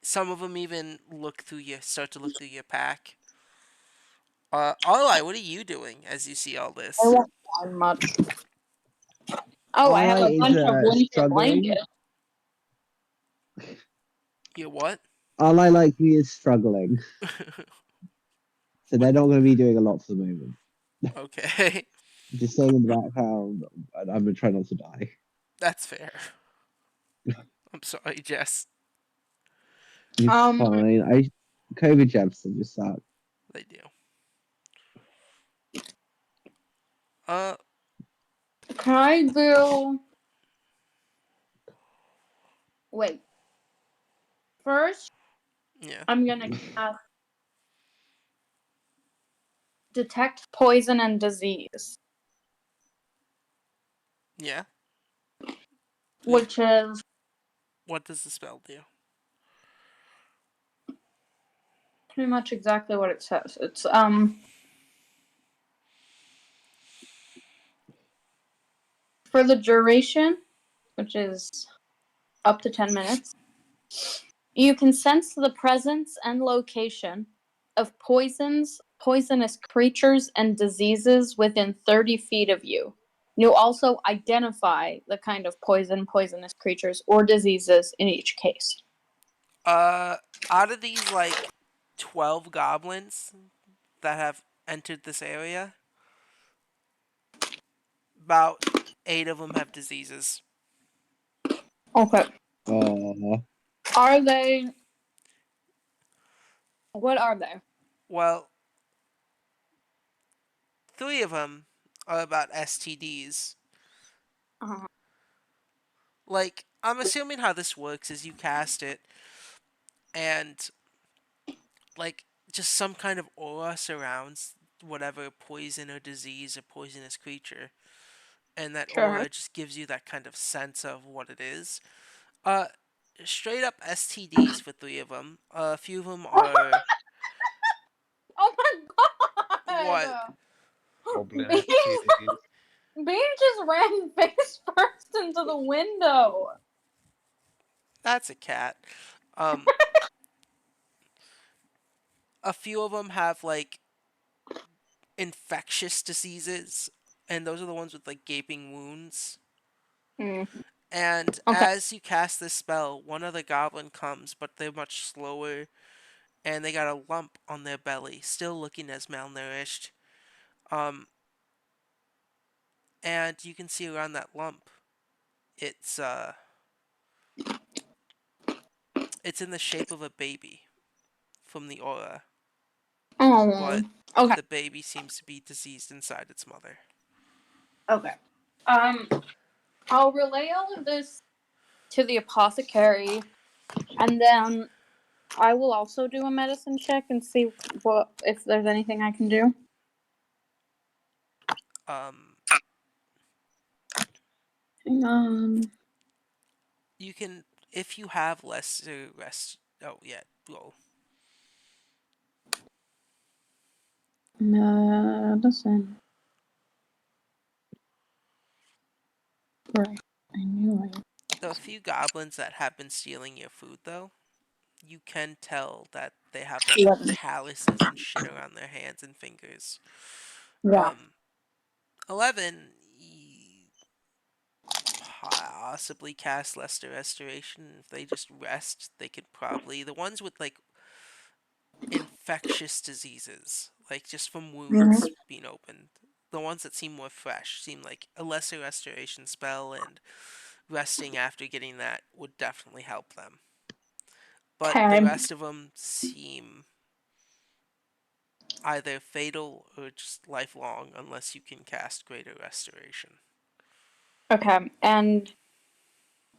Some of them even start to look through your pack. Arli, what are you doing as you see all I this? won't find much. Oh, I have I a is bunch of winter struggling. blankets. You what? All I like me is struggling, so What? they're not going to be doing a lot for the moment. Okay, Just staying in the background. I'm gonna try not to die. that's fair. I'm sorry, Jess. It's Um, fine. COVID jabs still just suck. They do. Uh, can I do? Wait. First, yeah, I'm gonna detect poison and disease, yeah. which is What does the spell do? pretty much exactly what it says. It's for the duration, which is up to 10 minutes. You can sense the presence and location of poisonous creatures, and diseases within 30 feet of you. You also identify the kind of poisonous creatures, or diseases in each case. Uh, Out of these 12 goblins that have entered this area, about 8 of them have diseases. Okay. Uh, Are they. What are they? Well, 3 of them are about STDs. Uh, I'm assuming how this works is you cast it, and like just some kind of aura surrounds whatever poison or disease or poisonous creature, and that sure. aura just gives you that kind of sense of what it is. Uh, Straight up STDs for 3 of them. A few of them are Oh my what? god! Goblin Beans, STDs. Beans just ran face first into the window. That's a cat. Um, a few of them have infectious diseases, and those are the ones with gaping wounds. Mm, And okay, as you cast this spell, one of the goblin comes, but they're much slower, and they got a lump on their belly, still looking as malnourished. Um, and you can see around that lump, it's uh, it's in the shape of a baby from the aura, oh, but okay, the baby seems to be diseased inside its mother. okay. Um, I'll relay all of this to the apothecary, and then I will also do a medicine check and see what if there's anything I can do. Um, Hang on. you can, if you have lesser rest. Oh yeah, roll. Medicine. Right. I knew it. The few goblins that have been stealing your food, though, you can tell that they have 11. calluses and shit around their hands and fingers. Yeah. Um, 11, possibly cast Lesser Restoration. If they just rest, they could probably. The ones with infectious diseases, just from Mhm. wounds being opened, the ones that seem more fresh, seem like a Lesser Restoration spell, and resting after getting that would definitely help them. But the Okay. rest of them seem either fatal or just lifelong unless you can cast Greater Restoration. Okay. And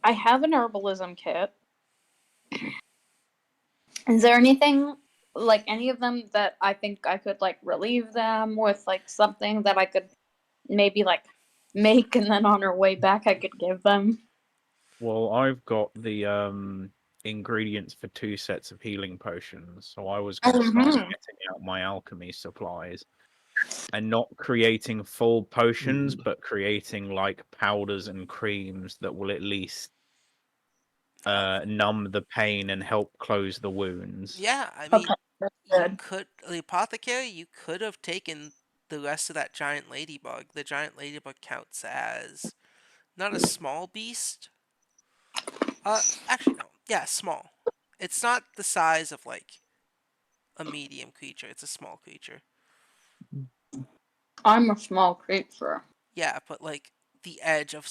I have an herbalism kit. Is there anything like any of them that I think I could relieve them with something that I could maybe make, and then on our way back I could give them? Well, I've got the ingredients for 2 sets of healing potions, so I was going to start Mhm. getting out my alchemy supplies and not creating full potions, but creating powders and creams that will at least Help. numb the pain and help close the wounds. Yeah, I Okay. mean, Good. The apothecary, you could have taken the rest of that giant ladybug. The giant ladybug counts as not a small beast. Actually no. Yeah, small. It's not the size of like a medium creature. It's a small creature. I'm a small creature. Yeah, but like the edge of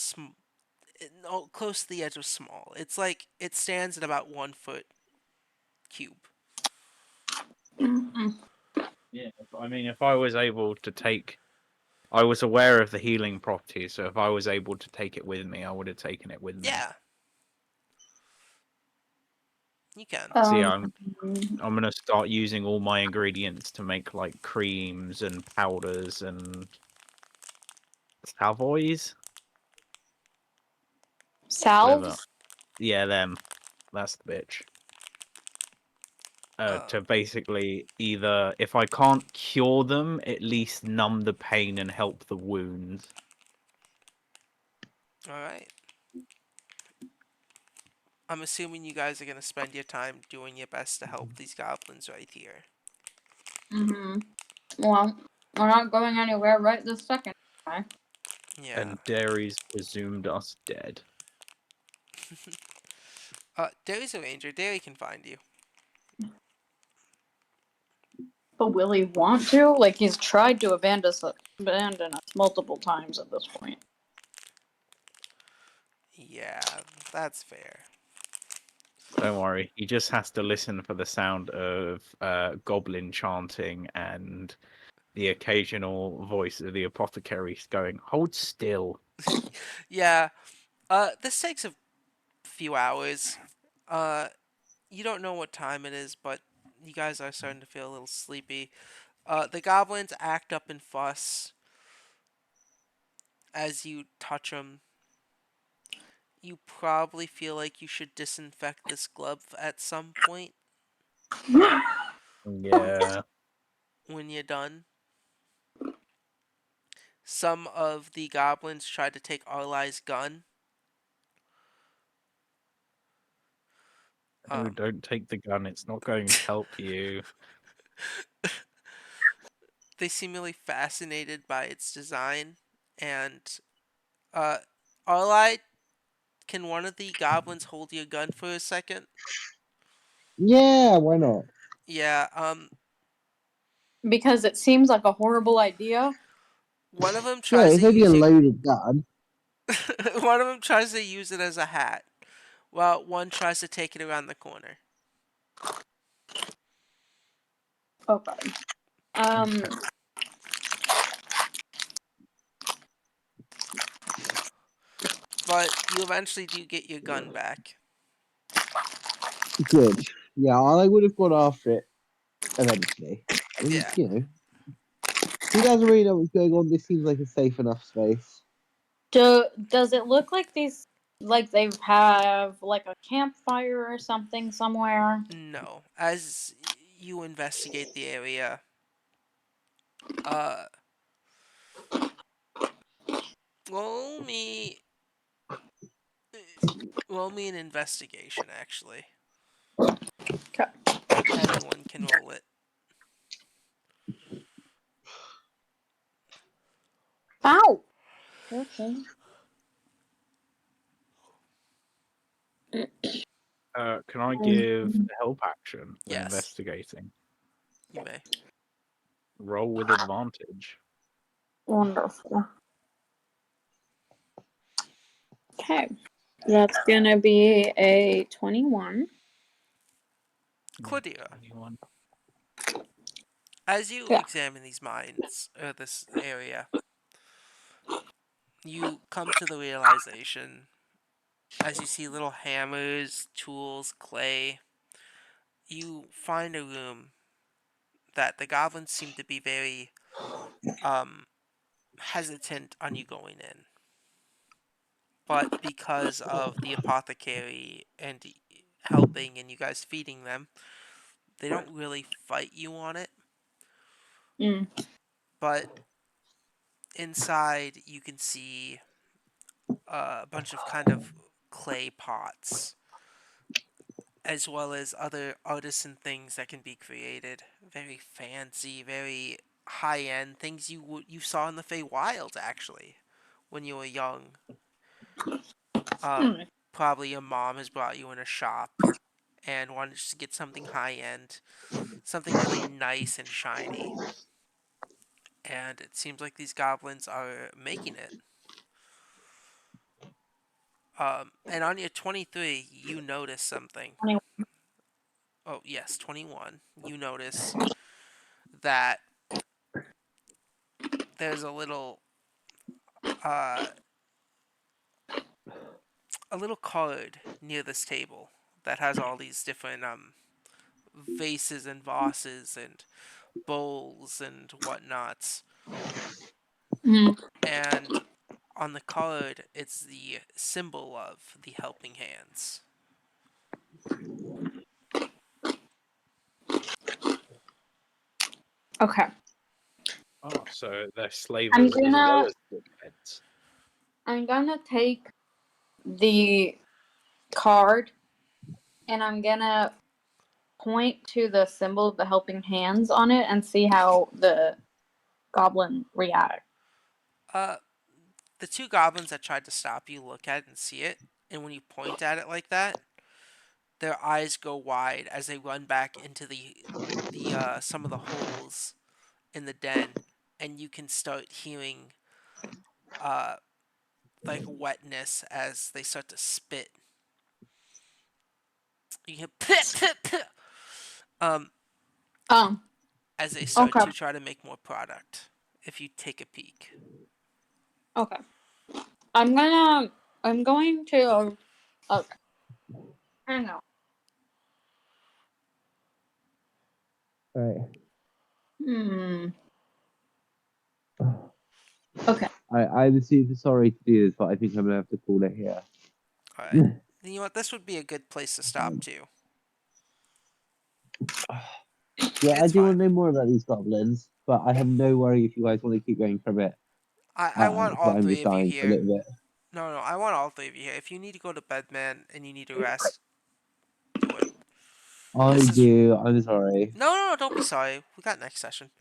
no, close to the edge of small. It's like it stands at about 1 foot cube. Mm-mm. Yeah, I mean, if I was able to take, I was aware of the healing properties, so if I was able to take it with me, I would have taken it with me. Yeah, you can. So yeah, Um, I'm gonna start using all my ingredients to make like creams and powders and savoys, whatever. salves? Yeah, them. That's the bitch. Uh, To basically either, if I can't cure them, at least numb the pain and help the wounds. all right. I'm assuming you guys are gonna spend your time doing your best to help these goblins right here. Mm-hmm. Well, we're not going anywhere right this second. Okay? Yeah. And Dairy's presumed us dead. Derry's a ranger. Derry can find you. But will he want to? Like, he's tried to abandon us multiple times at this point. Yeah, that's fair. Don't worry, he just has to listen for the sound of goblin chanting and the occasional voice of the apothecary going, "Hold still." Yeah. This takes a few hours. Uh, you don't know what time it is, but you guys are starting to feel a little sleepy. The goblins act up and fuss as you touch them. You probably feel like you should disinfect this glove at some point Yeah. when you're done. Some of the goblins tried to take Arlai's gun. Oh, Um, don't take the gun. It's not going to help you. they seemingly fascinated by its design, and uh, Arlai, can one of the goblins hold your gun for a second? Yeah, why not? Yeah. Because it seems like a horrible idea. One of them Yeah, tries to it's only a use your loaded gun. one of them tries to use it as a hat, while one tries to take it around the corner. Okay. Um, Okay. But you eventually do get your gun back. Good. Yeah, I would have gone after it eventually. I mean, Yeah. he doesn't really know what's going on. This seems like a safe enough space. does it look like they have like a campfire or something somewhere? No. As you investigate the area, uh, roll me, roll me an investigation. Actually, Okay. anyone can roll it. Ow. Okay. Can I give a help action when Yes, investigating? you may. Roll with advantage. Wonderful. Okay. That's gonna be a 21. Claudia, 21. as you Yeah. examine these mines, or this area, you come to the realization as you see little hammers, tools, clay. You find a room that the goblins seem to be very um hesitant on you going in. But because of the apothecary and helping and you guys feeding them, they don't really fight you on it. Mm. But inside, you can see a bunch of kind of clay pots. as well as other artisan things that can be created. Very fancy, very high end things you saw in the Feywild actually when you were young. Hmm. Probably your mom has brought you in a shop and wanted to get something high end, something really nice and shiny. And it seems like these goblins are making it. And on your 23, you notice something. Oh, yes, 21. You notice that there's uh, a little card near this table that has all these different vases and vases and bowls and whatnots. Mm. And on the card, it's the symbol of the helping hands. Okay. Oh, so they're I'm slavers as well gonna as heads. I'm gonna take the card and I'm gonna point to the symbol of the helping hands on it and see how the goblin reacts. Uh, the two goblins that tried to stop you look at it and see it, and when you point at it like that, their eyes go wide as they run back into the some of the holes in the den, and you can start hearing uh like wetness as they start to spit. You hear pit pit pit Um. as they start Okay. to try to make more product. If you take a peek, Okay. I'm going to. Okay. Hang on. Right. Hmm. Okay. I'm super sorry to do this, but I think I'm gonna have to call it here. all right. You know what? This would be a good place to stop Um, too. yeah, I It's do fine. want to know more about these goblins, but I have no worry if you guys want to keep going for a bit. I want Because all I'm three just of you dying for a here. little bit. No, no, I want all three of you here. If you need to go to bed, man, and you need to rest, do it. I This is do. I'm sorry. no, no, no. Don't be sorry. We got next session.